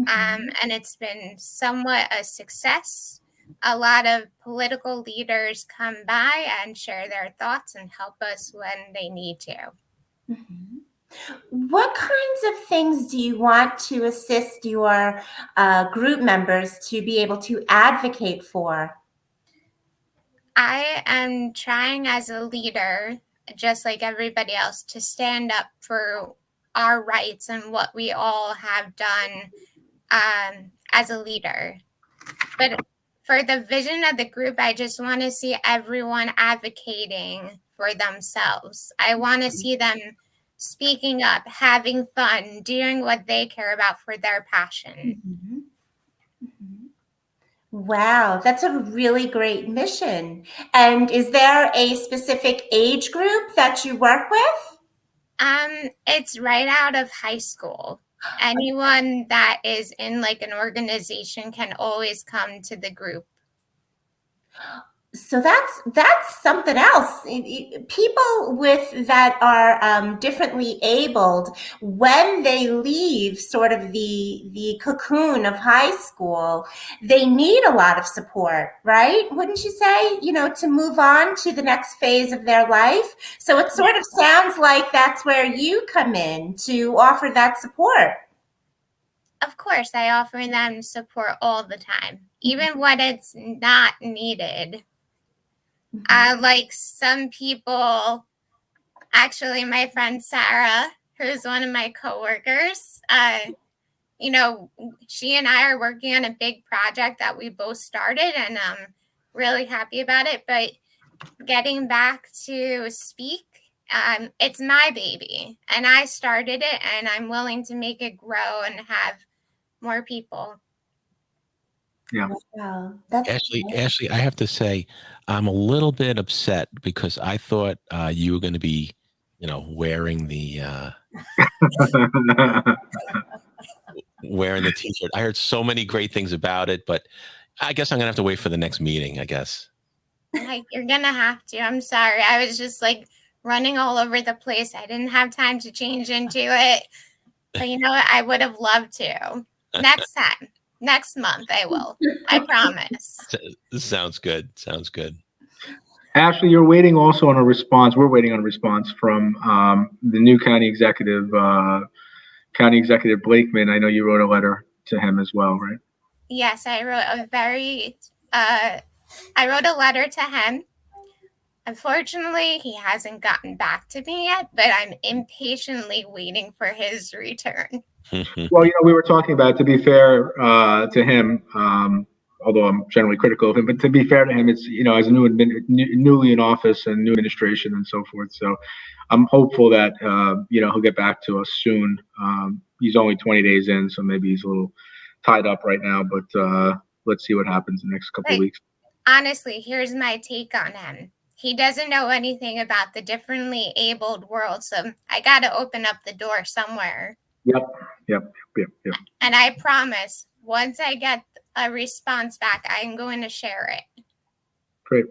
And it's been somewhat a success. A lot of political leaders come by and share their thoughts and help us when they need to. Mm-hmm. What kinds of things do you want to assist your group members to be able to advocate for? I am trying as a leader, just like everybody else, to stand up for our rights and what we all have done as a leader. But for the vision of the group, I just want to see everyone advocating for themselves. I want to see them speaking up, having fun, doing what they care about for their passion. Mm-hmm. Mm-hmm. Wow, that's a really great mission. And is there a specific age group that you work with? It's right out of high school. Anyone that is in like an organization can always come to the group. So that's something else. People with that are differently abled, when they leave sort of the cocoon of high school, they need a lot of support, right? Wouldn't you say, to move on to the next phase of their life? So it sort of sounds like that's where you come in to offer that support. Of course, I offer them support all the time, even when it's not needed. Like some people, actually my friend Sarah, who's one of my coworkers, she and I are working on a big project that we both started, and I'm really happy about it. But getting back to SPEAK, it's my baby, and I started it, and I'm willing to make it grow and have more people. Yeah. Wow, that's Ashley, I have to say, I'm a little bit upset because I thought you were going to be, wearing the wearing the T-shirt. I heard so many great things about it, but I guess I'm gonna have to wait for the next meeting, I guess. Like, you're gonna have to. I'm sorry. I was just like running all over the place. I didn't have time to change into it. But you know what? I would have loved to. Next time. Next month I will. I promise. Sounds good. Sounds good. Ashley, you're waiting also on a response. We're waiting on a response from the new county executive, Blakeman. I know you wrote a letter to him as well, right? Yes, I wrote a letter to him. Unfortunately, he hasn't gotten back to me yet, but I'm impatiently waiting for his return. Well, we were talking about, to be fair to him, although I'm generally critical of him, but to be fair to him, it's, as a newly in office and new administration and so forth. So I'm hopeful that, he'll get back to us soon. He's only 20 days in, so maybe he's a little tied up right now, but let's see what happens in the next couple of weeks. Honestly, here's my take on him. He doesn't know anything about the differently abled world, so I got to open up the door somewhere. Yep. And I promise, once I get a response back, I'm going to share it. Great.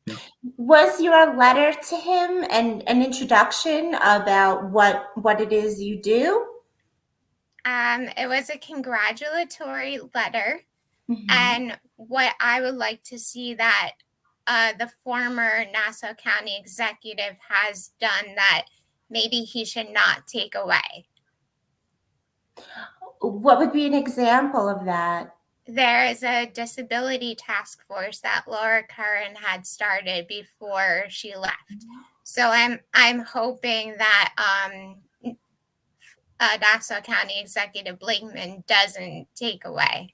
Yeah. Was your letter to him an introduction about what it is you do? It was a congratulatory letter. Mhm. And what I would like to see that the former Nassau County executive has done that maybe he should not take away. What would be an example of that? There is a disability task force that Laura Curran had started before she left. So I'm hoping that Nassau County Executive Blakeman doesn't take away.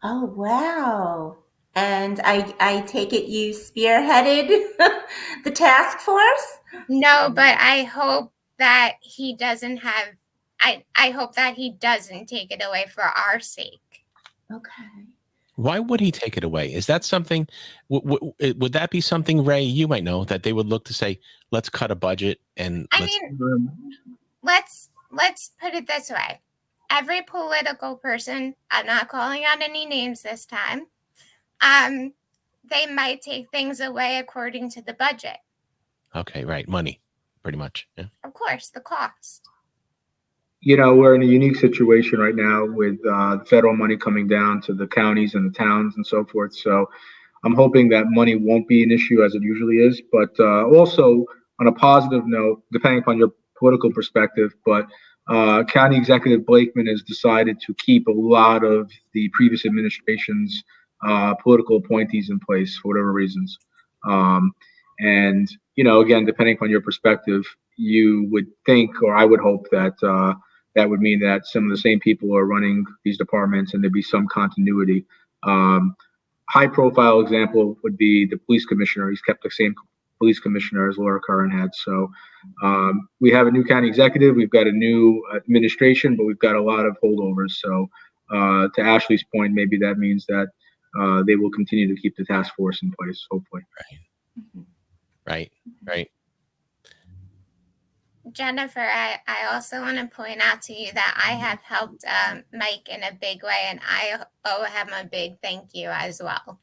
Oh, wow. And I take it you spearheaded the task force? No, but I hope that he doesn't have, I hope that he doesn't take it away for our sake. Okay. Why would he take it away? Is that something, would that be something, Ray, you might know, that they would look to say, let's cut a budget and let's put it this way. Every political person, I'm not calling out any names this time, they might take things away according to the budget. Okay, right. Money, pretty much. Yeah. Of course, the cost. You know, we're in a unique situation right now with federal money coming down to the counties and the towns and so forth. So I'm hoping that money won't be an issue as it usually is. But also, on a positive note, depending upon your political perspective, but County Executive Blakeman has decided to keep a lot of the previous administration's political appointees in place for whatever reasons. And, you know, again, depending upon your perspective, you would think, or I would hope that that would mean that some of the same people are running these departments and there'd be some continuity. High profile example would be the police commissioner. He's kept the same police commissioner as Laura Curran had. So we have a new county executive, we've got a new administration, but we've got a lot of holdovers. So to Ashley's point, maybe that means that they will continue to keep the task force in place, hopefully. Right. Jennifer, I also want to point out to you that I have helped Mike in a big way, and I owe him a big thank you as well.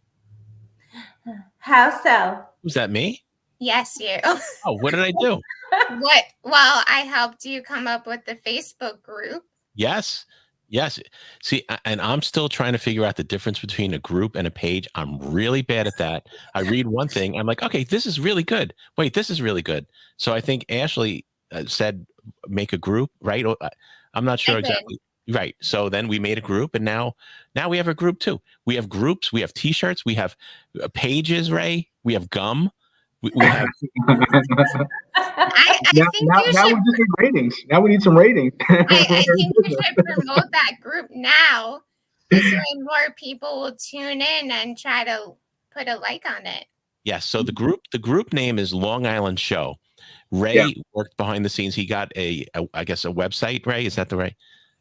How so? Was that me? Yes, you. Oh, what did I do? What? Well, I helped you come up with the Facebook group. Yes. See, and I'm still trying to figure out the difference between a group and a page. I'm really bad at that. I read one thing, I'm like, okay, this is really good. Wait, this is really good. So I think Ashley said make a group, right? I'm not sure exactly. Right. So then we made a group, and now we have a group too. We have groups, we have t-shirts, we have pages, Ray, we have gum. We have I now think we just need ratings. Now we need some ratings. I think you should promote that group now. This way more people will tune in and try to put a like on it. Yes. So the group name is Long Island Show. Ray worked behind the scenes. He got I guess a website, Ray. Is that the right?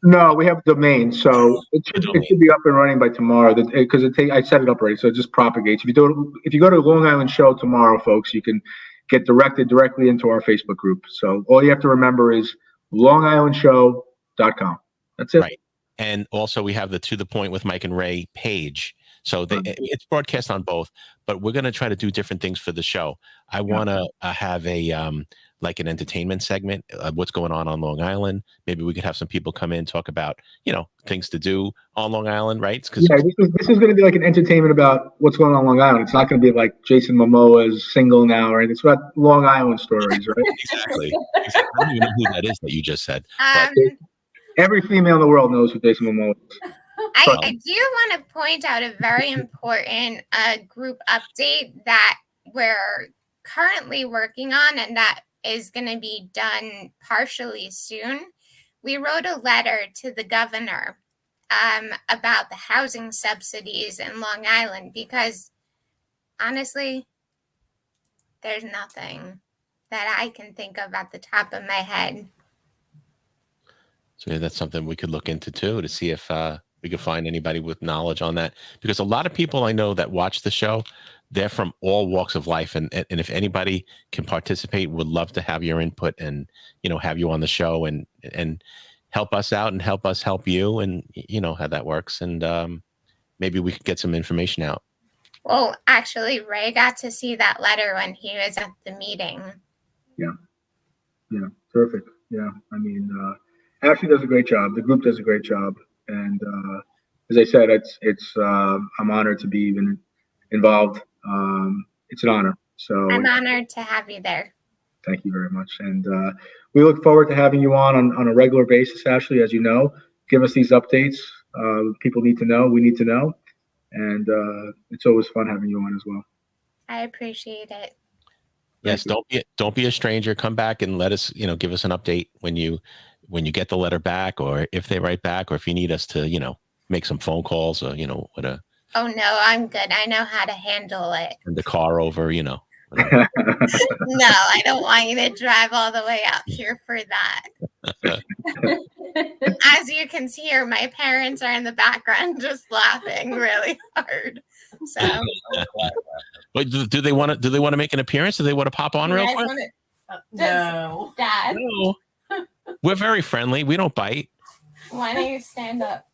No, we have a domain, so it should be up and running by tomorrow. Because I set it up already, so it just propagates. If you go to Long Island Show tomorrow, folks, you can get directed directly into our Facebook group. So all you have to remember is longislandshow.com. That's it. Right. And also we have the To the Point with Mike and Ray page. So it's broadcast on both, but we're going to try to do different things for the show. I want to have like an entertainment segment of what's going on Long Island. Maybe we could have some people come in, talk about, things to do on Long Island, right? This is going to be like an entertainment about what's going on Long Island. It's not going to be like Jason Momoa's single now, right? It's about Long Island stories, right? Exactly. I don't even know who that is that you just said. Every female in the world knows who Jason Momoa is. I do want to point out a very important group update that we're currently working on, and that is going to be done partially soon. We wrote a letter to the governor about the housing subsidies in Long Island because, honestly, there's nothing that I can think of at the top of my head. So that's something we could look into too, to see if we could find anybody with knowledge on that, because a lot of people I know that watch the show, they're from all walks of life. And if anybody can participate, would love to have your input and, have you on the show and help us out and help us help you, and how that works. And maybe we could get some information out. Well, actually, Ray got to see that letter when he was at the meeting. Yeah. Perfect. Yeah. I mean, Ashley does a great job. The group does a great job, and as I said, I'm honored to be even involved. It's an honor. So I'm honored to have you there. Thank you very much, and we look forward to having you on a regular basis, Ashley. As you know, give us these updates. People need to know. We need to know, and it's always fun having you on as well. I appreciate it. Yes, don't be a stranger. Come back and let us, give us an update when you get the letter back, or if they write back, or if you need us to, make some phone calls, or Oh no, I'm good. I know how to handle it. turn the car over, No, I don't want you to drive all the way out here for that. As you can hear, my parents are in the background just laughing really hard. So, but do they want to make an appearance? Do they want to pop on real quick? No, Dad. No. We're very friendly. We don't bite. Why don't you stand up?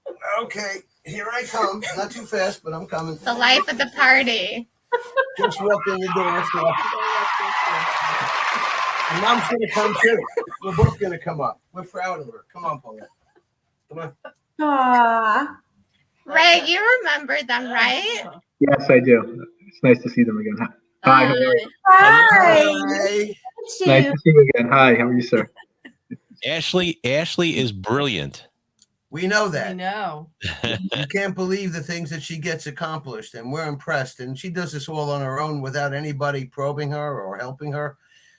Okay, here I come. Not too fast, but I'm coming. The life of the party. Just walked in the door. So and Mom's gonna come too. We're both gonna come up. We're proud of her. Come on, Paulette. Come on. Aww. Ray, you remember them, right? Yes, I do. It's nice to see them again. Hi. How are you? Hi. Hi. Nice to see you again. Hi. How are you, sir? Ashley is brilliant. We know that. I know. You can't believe the things that she gets accomplished, and we're impressed. And she does this all on her own without anybody probing her or helping her.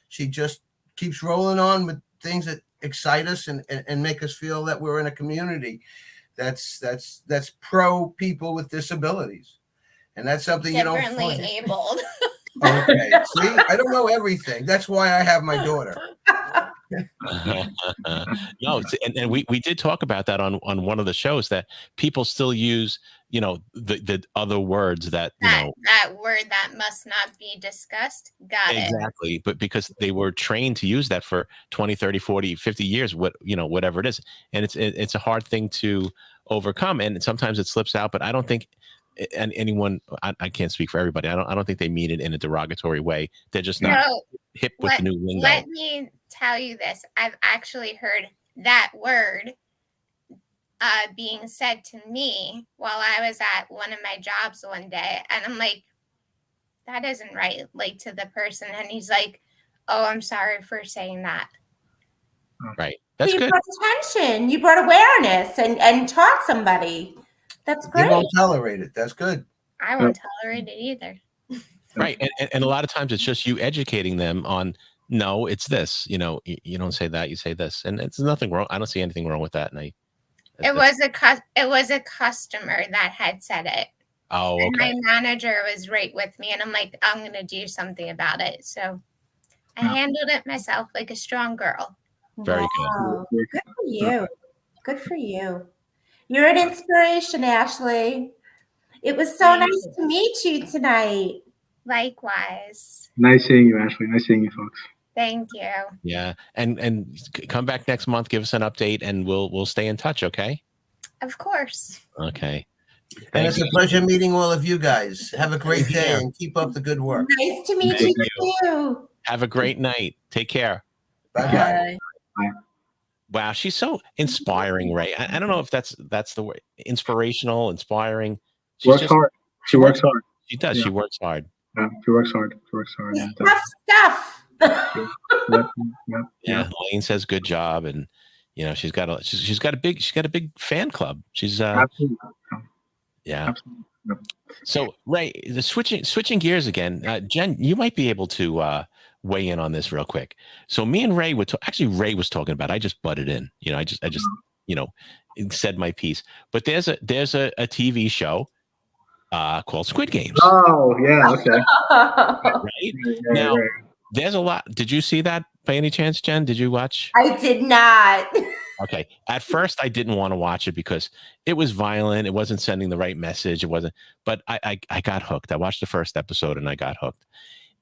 She just keeps rolling on with things that excite us and make us feel that we're in a community that's pro people with disabilities. And that's something you don't Differently find. abled. Okay. See, I don't know everything. That's why I have my daughter. No, and we did talk about that on one of the shows, that people still use the other words that that word that must not be discussed. Got it. Exactly, but because they were trained to use that for 20, 30, 40, 50 years, whatever it is, and it's a hard thing to overcome, and sometimes it slips out. But I don't think anyone, I can't speak for everybody, I don't think they mean it in a derogatory way. They're just not hip with the new lingo. Let me tell you this. I've actually heard that word being said to me while I was at one of my jobs one day. And I'm like, that isn't right, like, to the person. And he's like, oh, I'm sorry for saying that. Right. That's good. You brought attention. You brought awareness and taught somebody. That's great. You won't tolerate it. That's good. I won't tolerate it either. Right. And a lot of times it's just you educating them on, no, it's this, you don't say that, you say this, and it's nothing wrong. I don't see anything wrong with that. And it was a customer that had said it. Oh, okay. And my manager was right with me, and I'm like, I'm going to do something about it. So I handled it myself like a strong girl. Very good. Good for you. Good for you. You're an inspiration, Ashley. It was so nice to meet you tonight. Likewise. Nice seeing you, Ashley. Nice seeing you, folks. Thank you. Yeah, and come back next month, give us an update, and we'll stay in touch. Okay. Of course. Okay. And it's a pleasure meeting all of you guys. Have a great day and keep up the good work. Nice to meet you too. Have a great night. Take care. Bye-bye. Bye. Wow, she's so inspiring, Ray. I don't know if that's the word. Inspirational, inspiring. She works hard. She works hard. She does. Yeah. She works hard. Yeah, she works hard. She works hard. Tough stuff. Yeah, Lane says good job, and she's got a big fan club. She's absolutely. Yeah. Absolutely. Yep. So Ray, the switching gears again, Jen, you might be able to weigh in on this real quick. So me and Ray Ray was talking about. I just butted in. I just said my piece. But there's a TV show called Squid Games. Oh yeah, okay. Right now, there's a lot. Did you see that by any chance, Jen? Did you watch? I did not. Okay. At first, I didn't want to watch it because it was violent. It wasn't sending the right message. It wasn't. But I got hooked. I watched the first episode and I got hooked.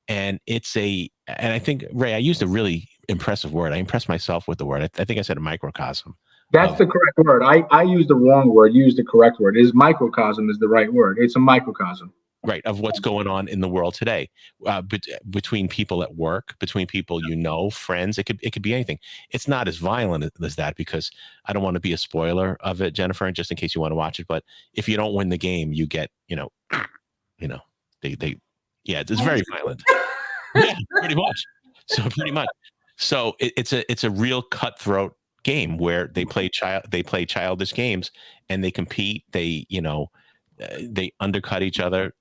And and I think, Ray, I used a really impressive word. I impressed myself with the word. I think I said a microcosm. That's the correct word. I used the wrong word. You used the correct word. Microcosm is the right word. It's a microcosm. right, of what's going on in the world today, between people at work, between people, friends. It could be anything. It's not as violent as that, because I don't want to be a spoiler of it, Jennifer, just in case you want to watch it. But if you don't win the game, you get, it's very violent. Yeah, pretty much. So it's a real cutthroat game where they play childish games, and they compete. They undercut each other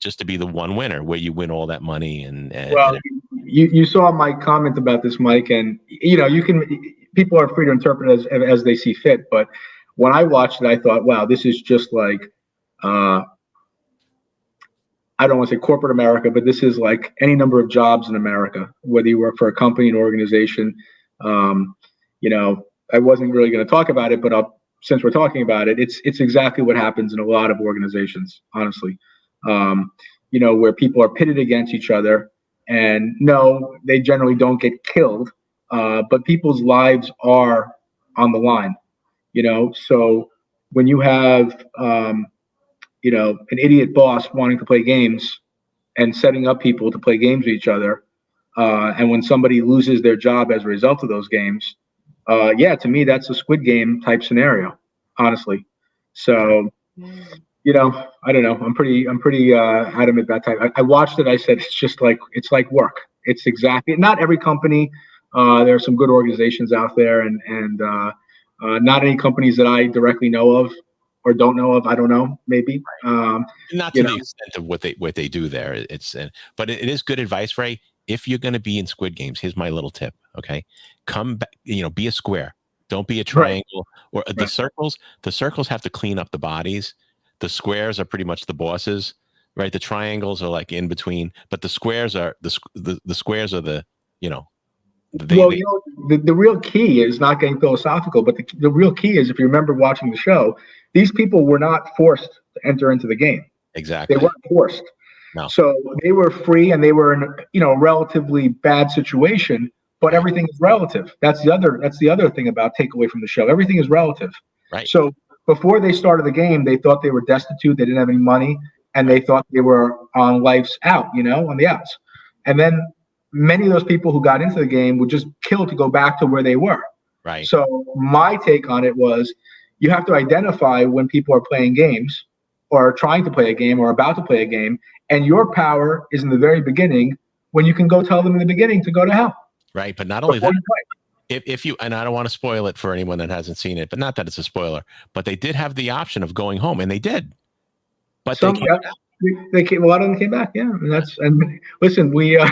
just to be the one winner, where you win all that money. Well, you saw my comment about this, Mike, and people are free to interpret it as they see fit. But when I watched it, I thought, wow, this is just like, I don't want to say corporate America, but this is like any number of jobs in America, whether you work for a company, an organization. I wasn't really going to talk about it, but since we're talking about it, it's exactly what happens in a lot of organizations, honestly. Where people are pitted against each other, and no, they generally don't get killed, but people's lives are on the line. So when you have an idiot boss wanting to play games and setting up people to play games with each other, and when somebody loses their job as a result of those games, to me, that's a Squid Game type scenario, honestly. So, I don't know. I'm pretty adamant that type. I watched it. I said, it's like work. It's exactly, not every company. There are some good organizations out there, and not any companies that I directly know of or don't know of. I don't know, maybe. Not to the extent of what they do there. But it is good advice, Ray. If you're going to be in Squid Games, here's my little tip. Okay, come back. Be a square. Don't be a triangle or the circles. The circles have to clean up the bodies. The squares are pretty much the bosses, right? The triangles are like in between, but the squares are the squares are the. The real key is not getting philosophical, but the real key is, if you remember watching the show, these people were not forced to enter into the game. Exactly. They weren't forced. No. So they were free, and they were in a relatively bad situation, but everything is relative. That's the other thing about takeaway from the show. Everything is relative. Right. So before they started the game, they thought they were destitute, they didn't have any money, and they thought they were on life's out, on the outs. And then many of those people who got into the game would just kill to go back to where they were. Right. So my take on it was, you have to identify when people are playing games or trying to play a game or about to play a game, and your power is in the very beginning, when you can go tell them in the beginning to go to hell. Right. But not only that, if you, and I don't want to spoil it for anyone that hasn't seen it, but not that it's a spoiler, but they did have the option of going home, and they did. But a lot of them came back. Yeah. And listen, we go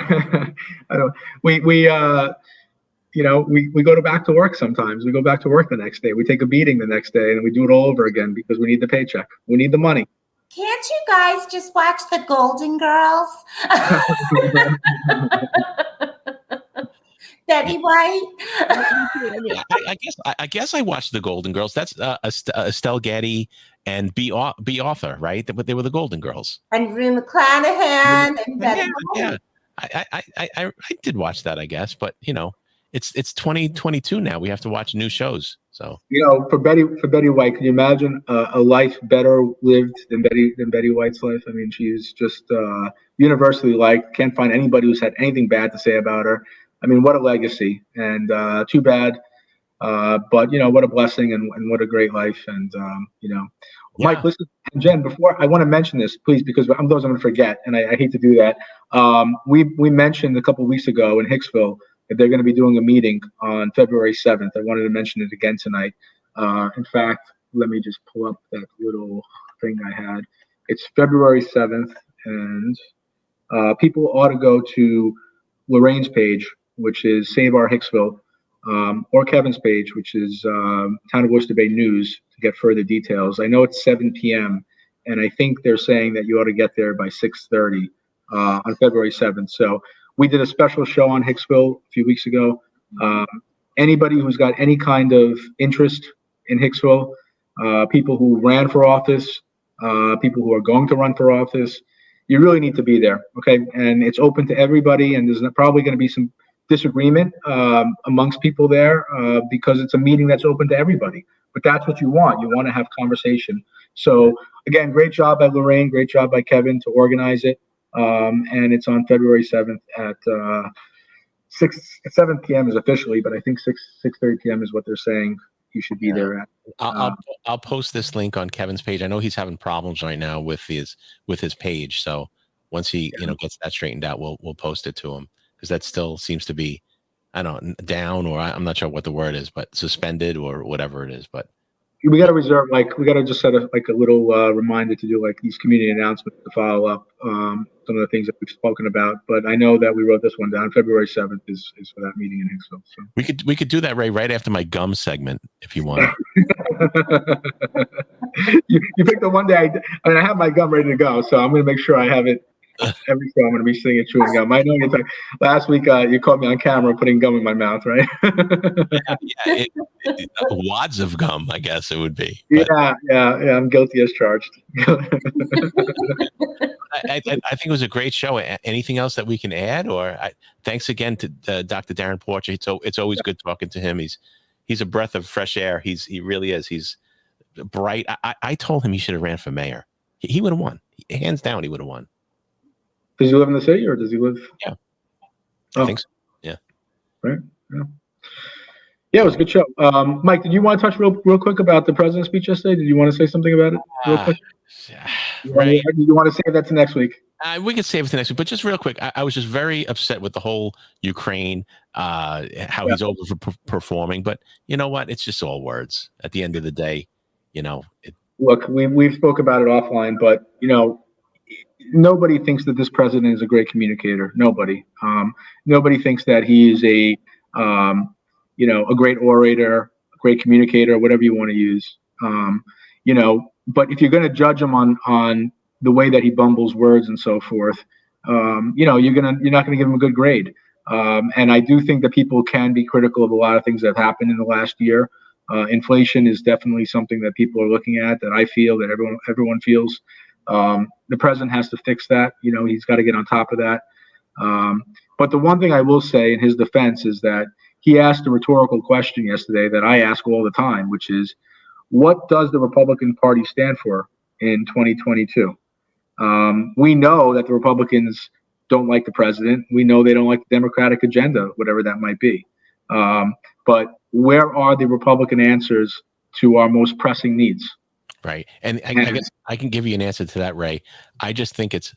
back to work sometimes. We go back to work the next day. We take a beating the next day, and we do it all over again because we need the paycheck. We need the money. Can't you guys just watch the Golden Girls? Betty White. I guess I watched the Golden Girls. That's Estelle Getty and B. Arthur, right? They were the Golden Girls. And Rue McClanahan and Betty White. Yeah. I did watch that, I guess, but it's 2022 now. We have to watch new shows. So for Betty White, can you imagine a life better lived than Betty White's life? I mean, she's just universally liked. Can't find anybody who's had anything bad to say about her. I mean, what a legacy, and too bad. But what a blessing, and what a great life. And Mike, listen, and Jen, before I want to mention this, please, because otherwise I'm going to forget, and I hate to do that. We mentioned a couple of weeks ago in Hicksville that they're going to be doing a meeting on February 7th. I wanted to mention it again tonight. In fact, let me just pull up that little thing I had. It's February 7th, and people ought to go to Lorraine's page, which is Save Our Hicksville, or Kevin's page, which is Town of Oyster Bay News, to get further details. I know it's 7 p.m., and I think they're saying that you ought to get there by 6:30 on February 7th. So we did a special show on Hicksville a few weeks ago. Anybody who's got any kind of interest in Hicksville, people who ran for office, people who are going to run for office, you really need to be there, okay? And it's open to everybody, and there's probably going to be some disagreement amongst people there because it's a meeting that's open to everybody. But that's what you want. You want to have conversation. So again, great job by Lorraine, great job by Kevin to organize it. And it's on February 7th at 7 p.m. is officially, but I think 6:30 p.m. is what they're saying you should be there at. I'll post this link on Kevin's page. I know he's having problems right now with his page. So once he gets that straightened out, we'll post it to him, because that still seems to be, I don't know, down, or I'm not sure what the word is, but suspended or whatever it is. But we got to reserve, we got to just set a little reminder to do these community announcements to follow up some of the things that we've spoken about. But I know that we wrote this one down. February 7th is for that meeting in Hicksville. So we could do that, Ray, right after my gum segment, if you want. you picked the one day. I have my gum ready to go, so I'm going to make sure I have it. Every show I'm going to be singing chewing gum. I know last week you caught me on camera putting gum in my mouth, right? Wads of gum, I guess it would be. But yeah. I'm guilty as charged. I think it was a great show. Anything else that we can add? Or thanks again to Dr. Darrin Porcher. It's always good talking to him. He's a breath of fresh air. He really is. He's bright. I told him he should have ran for mayor. He would have won. Hands down, he would have won. Does he live in the city, or does he live? Yeah, I think so. Yeah. Right. Yeah, it was a good show. Mike, did you want to touch real quick about the president's speech yesterday? Did you want to say something about it real quick? Right. You want to save that to next week? We could save it to next week, but just real quick, I was just very upset with the whole Ukraine, how he's overperforming. But you know what? It's just all words. At the end of the day, Look, we've spoke about it offline, but nobody thinks that this president is a great communicator. Nobody. Nobody thinks that he is a great orator, a great communicator, whatever you want to use. But if you're going to judge him on the way that he bumbles words and so forth, you're not going to give him a good grade. And I do think that people can be critical of a lot of things that have happened in the last year. Inflation is definitely something that people are looking at, that I feel, that everyone feels. The president has to fix that. He's got to get on top of that. But the one thing I will say in his defense is that he asked a rhetorical question yesterday that I ask all the time, which is, what does the Republican Party stand for in 2022? We know that the Republicans don't like the president. We know they don't like the Democratic agenda, whatever that might be. But where are the Republican answers to our most pressing needs? Right. And I guess I can give you an answer to that, Ray. I just think it's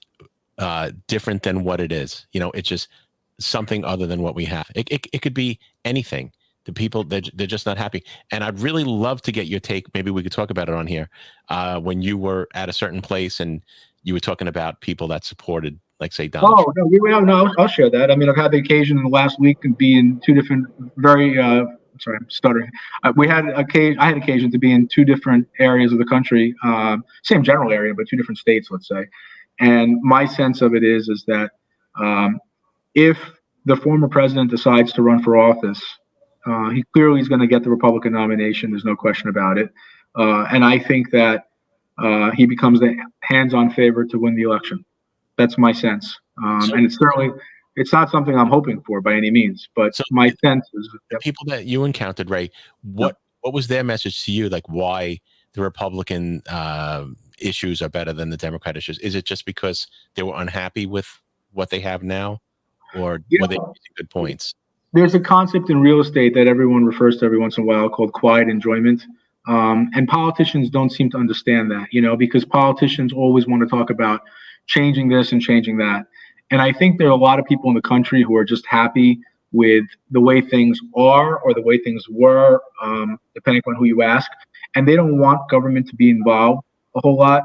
different than what it is. It's just something other than what we have. It could be anything. The people, they're just not happy. And I'd really love to get your take. Maybe we could talk about it on here. When you were at a certain place and you were talking about people that supported, like, say, Donald Trump. No, I'll share that. I mean, I've had the occasion in the last week to be in two different sorry, I'm stuttering. I had occasion to be in two different areas of the country, same general area, but two different states, let's say. And my sense of it is that if the former president decides to run for office, he clearly is going to get the Republican nomination. There's no question about it. And I think that he becomes the hands-on favorite to win the election. That's my sense. And it's not something I'm hoping for by any means, but my sense is that people that you encountered, Ray, what was their message to you? Like, why the Republican issues are better than the Democrat issues? Is it just because they were unhappy with what they have now, or were they using good points? There's a concept in real estate that everyone refers to every once in a while called quiet enjoyment. And politicians don't seem to understand that, because politicians always want to talk about changing this and changing that. And I think there are a lot of people in the country who are just happy with the way things are or the way things were, depending on who you ask. And they don't want government to be involved a whole lot.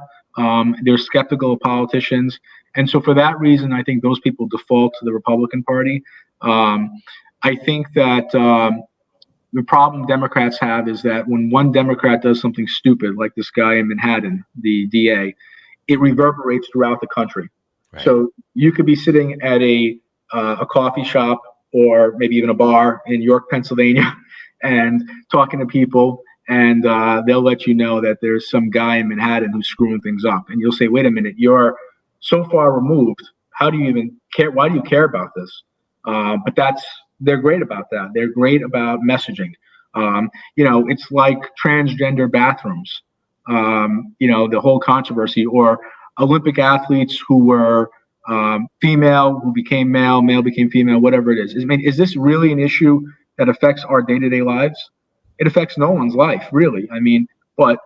They're skeptical of politicians. And so for that reason, I think those people default to the Republican Party. I think that the problem Democrats have is that when one Democrat does something stupid, like this guy in Manhattan, the DA, it reverberates throughout the country. Right. So you could be sitting at a coffee shop or maybe even a bar in York, Pennsylvania, and talking to people, and they'll let you know that there's some guy in Manhattan who's screwing things up. And you'll say, wait a minute, you're so far removed. How do you even care? Why do you care about this? But they're great about that. They're great about messaging. It's like transgender bathrooms. the whole controversy, or Olympic athletes who were female who became male, male became female, whatever it is. I mean, is this really an issue that affects our day-to-day lives? It affects no one's life, really. I mean, but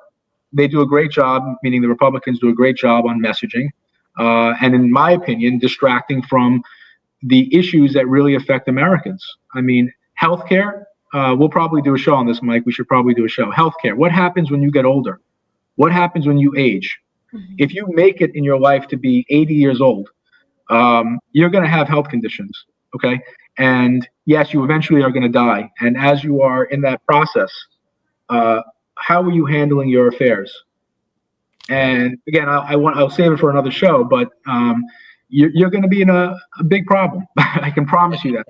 they do a great job, meaning the Republicans do a great job on messaging, and in my opinion, distracting from the issues that really affect Americans. I mean, healthcare, we'll probably do a show on this, Mike. We should probably do a show. Healthcare, what happens when you get older? What happens when you age? If you make it in your life to be 80 years old, you're going to have health conditions, okay? And yes, you eventually are going to die. And as you are in that process, how are you handling your affairs? And again, I'll save it for another show, but you're going to be in a big problem. I can promise you that.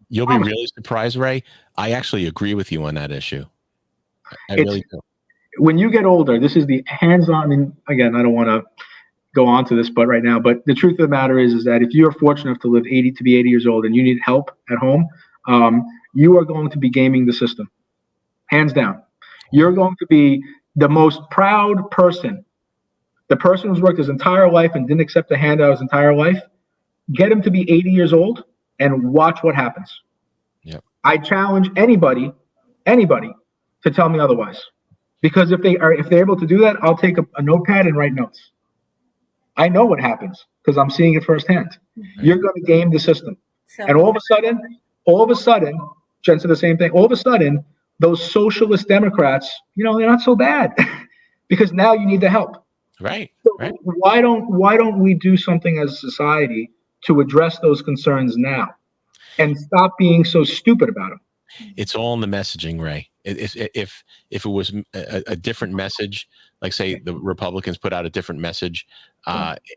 You'll be really surprised, Ray. I actually agree with you on that issue. I really do. When you get older, this is the hands-on, and again, I don't want to go on to this, but right now, but the truth of the matter is that if you're fortunate enough to be 80 years old and you need help at home, you are going to be gaming the system, hands down. You're going to be the most proud person, the person who's worked his entire life and didn't accept a handout his entire life. Get him to be 80 years old and watch what happens. Yep. I challenge anybody to tell me otherwise. Because if they're able to do that, I'll take a notepad and write notes. I know what happens because I'm seeing it firsthand. You're going to game the system. And all of a sudden, Jen said the same thing. All of a sudden, those socialist Democrats, they're not so bad because now you need the help. Right. So right. Why don't we do something as a society to address those concerns now and stop being so stupid about them? It's all in the messaging, Ray. If it was a different message, like say the Republicans put out a different message,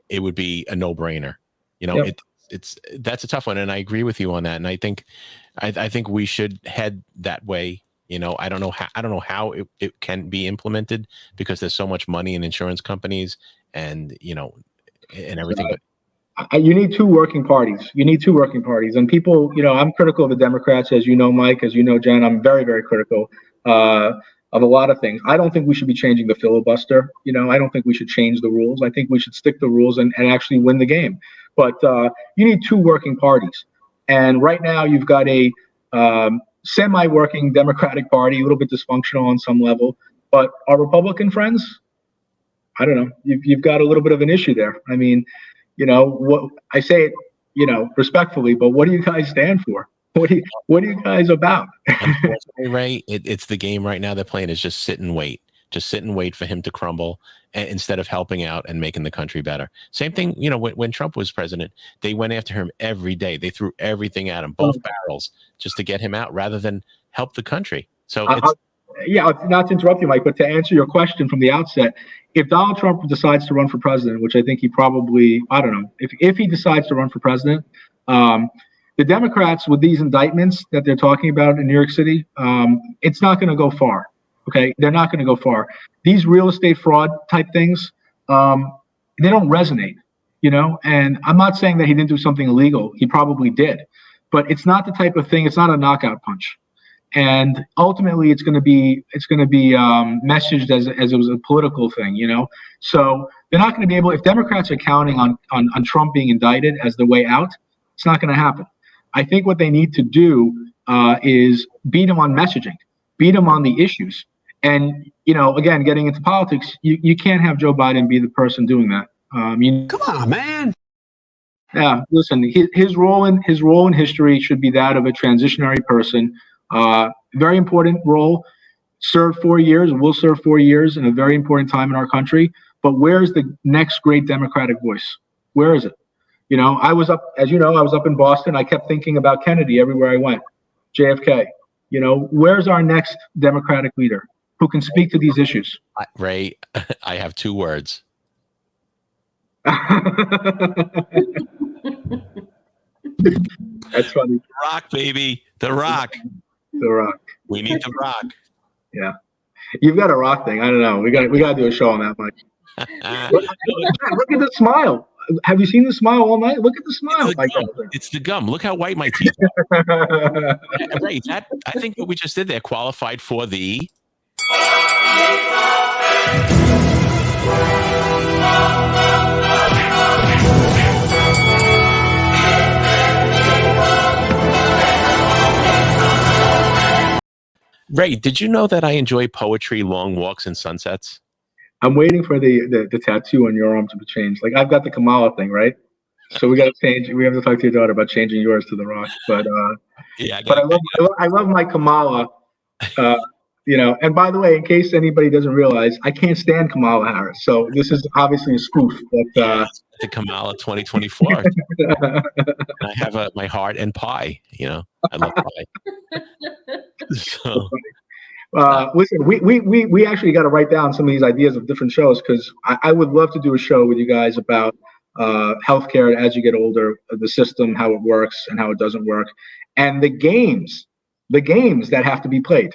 it would be a no-brainer. That's a tough one, and I agree with you on that. And I think we should head that way. I don't know how it can be implemented because there's so much money in insurance companies and and everything. You need two working parties. And people, I'm critical of the Democrats, as you know, Mike, as you know, Jen. I'm very, very critical of a lot of things. I don't think we should be changing the filibuster. I don't think we should change the rules. I think we should stick to the rules and actually win the game. But you need two working parties. And right now you've got a semi-working Democratic Party, a little bit dysfunctional on some level. But our Republican friends, I don't know, you've got a little bit of an issue there. I mean, what I say it, respectfully, but what do you guys stand for? What are you guys about? Unfortunately, Ray, it's the game right now they're playing is just sit and wait. Just sit and wait for him to crumble instead of helping out and making the country better. Same thing, when Trump was president, they went after him every day. They threw everything at him, both barrels, just to get him out rather than help the country. So not to interrupt you, Mike, but to answer your question from the outset, if Donald Trump decides to run for president, which I think he probably, I don't know, if he decides to run for president, the Democrats with these indictments that they're talking about in New York City, it's not going to go far. Okay, they're not going to go far. These real estate fraud type things, they don't resonate, and I'm not saying that he didn't do something illegal. He probably did, but it's not the type of thing. It's not a knockout punch. And ultimately, it's going to be messaged as it was a political thing, So they're not going to be able. If Democrats are counting on Trump being indicted as the way out, it's not going to happen. I think what they need to do is beat him on messaging, beat him on the issues, and again, getting into politics, you can't have Joe Biden be the person doing that. Come on, man. Yeah, listen, his role in history should be that of a transitionary person. Very important role. Served 4 years, will serve 4 years in a very important time in our country. But where's the next great Democratic voice? Where is it? I was up in Boston. I kept thinking about Kennedy everywhere I went. JFK. Where's our next Democratic leader who can speak to these issues? Ray, I have 2 words. That's funny. The Rock, baby. The Rock. The Rock. We need The Rock. Yeah. You've got a Rock thing. I don't know. We got to do a show on that, Mike. Look at the smile. Have you seen the smile all night? Look at the smile. It's the gum. Look how white my teeth are. Right. I think what we just did there qualified for the Ray, did you know that I enjoy poetry, long walks, and sunsets? I'm waiting for the tattoo on your arm to be changed. Like I've got the Kamala thing, right? So we got to change. We have to talk to your daughter about changing yours to The Rock. But yeah, I love my Kamala. You know, and by the way, in case anybody doesn't realize, I can't stand Kamala Harris. So this is obviously a spoof. But the Kamala 2024. I have my heart and pie. You know, I love pie. So. Listen, we actually got to write down some of these ideas of different shows because I would love to do a show with you guys about healthcare as you get older, the system, how it works and how it doesn't work, and the games that have to be played.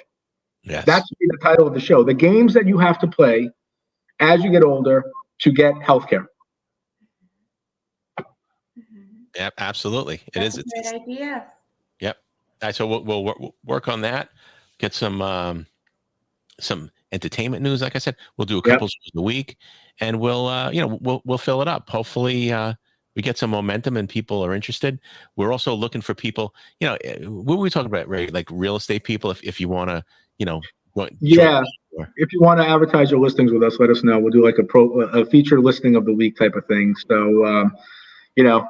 Yes. That should be the title of the show. The games that you have to play as you get older to get healthcare. Yeah, absolutely. That's a great idea. Yep. So we'll work on that. Get some entertainment news. Like I said, we'll do a couple shows a week, and we'll fill it up. Hopefully, we get some momentum and people are interested. We're also looking for people. You know, what were we talking about, Ray? Like real estate people. If you want to, you know, if you want to advertise your listings with us, let us know. We'll do like a feature listing of the week type of thing. So, you know.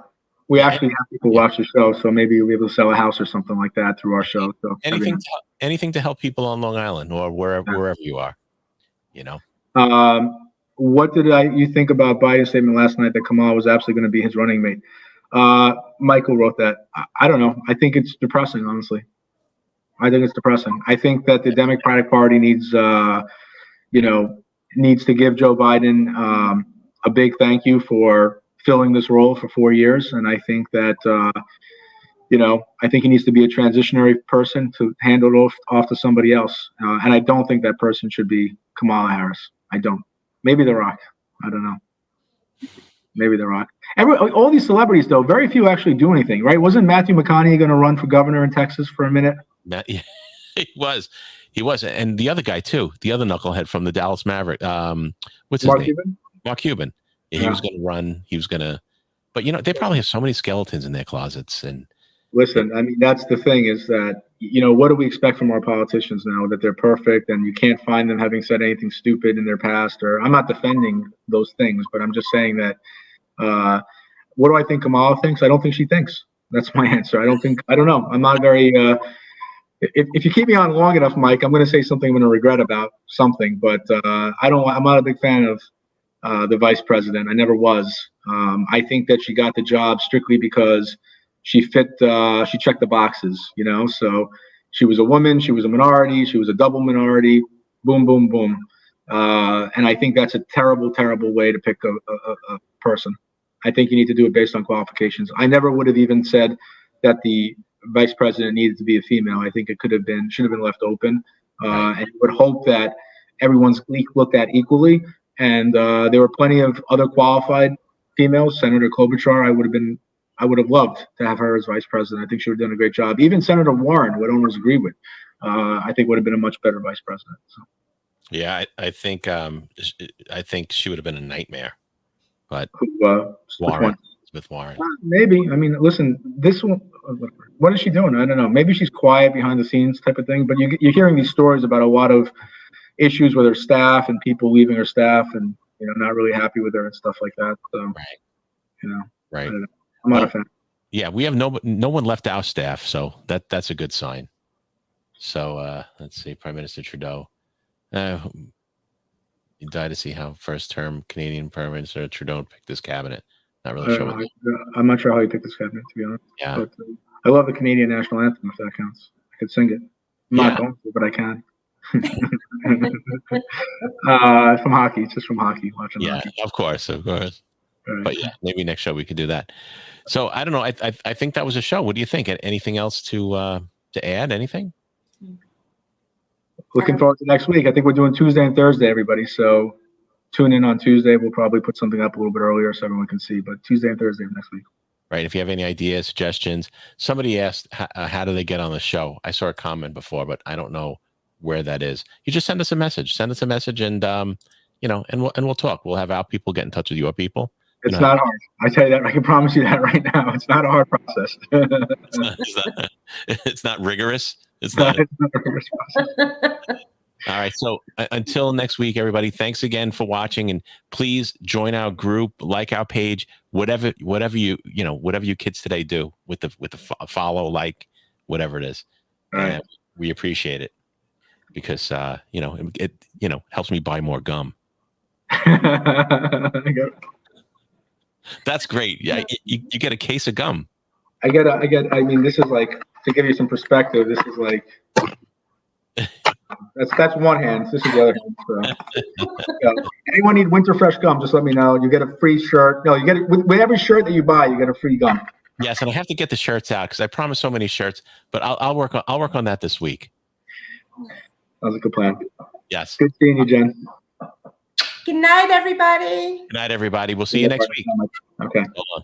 We actually have people watch the show, so maybe you'll be able to sell a house or something like that through our show. So anything to help people on Long Island or wherever you are, you know. What did you think about Biden's statement last night that Kamala was absolutely going to be his running mate? Michael wrote that. I don't know. I think it's depressing, honestly. I think it's depressing. I think that the Democratic Party needs to give Joe Biden a big thank you for filling this role for 4 years, and I think that I think he needs to be a transitionary person to hand it off to somebody else, and I don't think that person should be Kamala Harris. I don't. Maybe The Rock. I don't know. Maybe The Rock. All these celebrities, though, very few actually do anything, right? Wasn't Matthew McConaughey going to run for governor in Texas for a minute? He was, and the other guy too, the other knucklehead from the Dallas Maverick. What's his name? Cuban? Mark Cuban. Yeah, he was going to run. He was going to, but you know, they probably have so many skeletons in their closets. And listen, I mean, that's the thing is that, you know, what do we expect from our politicians now? That they're perfect and you can't find them having said anything stupid in their past? Or I'm not defending those things, but I'm just saying that. What do I think Kamala thinks? I don't think she thinks. That's my answer. I don't know. I'm not very. If you keep me on long enough, Mike, I'm going to say something I'm going to regret about something. But I'm not a big fan of the vice president. I never was. I think that she got the job strictly because she checked the boxes, you know. So she was a woman, she was a minority, she was a double minority. Boom, boom, boom. And I think that's a terrible, terrible way to pick a person. I think you need to do it based on qualifications. I never would have even said that the vice president needed to be a female. I think it should have been left open. And you would hope that everyone's looked at equally. And there were plenty of other qualified females. Senator Klobuchar, I would have loved to have her as vice president. I think she would have done a great job. Even Senator Warren, who I don't always agree with, I think would have been a much better vice president. So. Yeah, I think she would have been a nightmare. But Smith Warren. Maybe. I mean, listen, this one. What is she doing? I don't know. Maybe she's quiet behind the scenes type of thing. But you're hearing these stories about a lot of issues with her staff and people leaving her staff and not really happy with her and stuff like that. So, right. I'm not a fan. Yeah, we have no one left our staff, so that's a good sign. So let's see, Prime Minister Trudeau. You die to see how first-term Canadian Prime Minister Trudeau picked this cabinet. Not really sure. I'm not sure how he picked this cabinet, to be honest. Yeah. But I love the Canadian national anthem, if that counts. I could sing it. I'm not going to, but I can. From hockey. It's just from hockey. Watching hockey. Of course. Right. But yeah, maybe next show we could do that. So I don't know. I think that was a show. What do you think? Anything else to add? Anything? Looking forward to next week. I think we're doing Tuesday and Thursday, everybody. So tune in on Tuesday. We'll probably put something up a little bit earlier so everyone can see. But Tuesday and Thursday of next week. Right. If you have any ideas, suggestions. Somebody asked, how do they get on the show? I saw a comment before, but I don't know where that is, you just send us a message. Send us a message, and you know, and we'll talk. We'll have our people get in touch with your people. It's not hard. I tell you that. I can promise you that right now. It's not a hard process. It's not rigorous. It's not a rigorous process. All right. So until next week, everybody, thanks again for watching, and please join our group, like our page, whatever you kids today do with the follow, like, whatever it is. Right. And we appreciate it because, it helps me buy more gum. That's great. Yeah. You get a case of gum. I mean, this is like, to give you some perspective, this is like, that's one hand. This is the other hand. So, anyone need winter fresh gum? Just let me know. You get a free shirt. No, you get it with every shirt that you buy. You get a free gum. Yes, and I have to get the shirts out because I promised so many shirts. But I'll work on that this week. That was a good plan. Yes. Good seeing you, Jen. Good night, everybody. Good night, everybody. We'll see you next week. Okay. Hold on.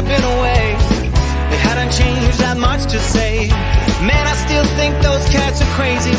Been away, they hadn't changed that much to say. Man, I still think those cats are crazy.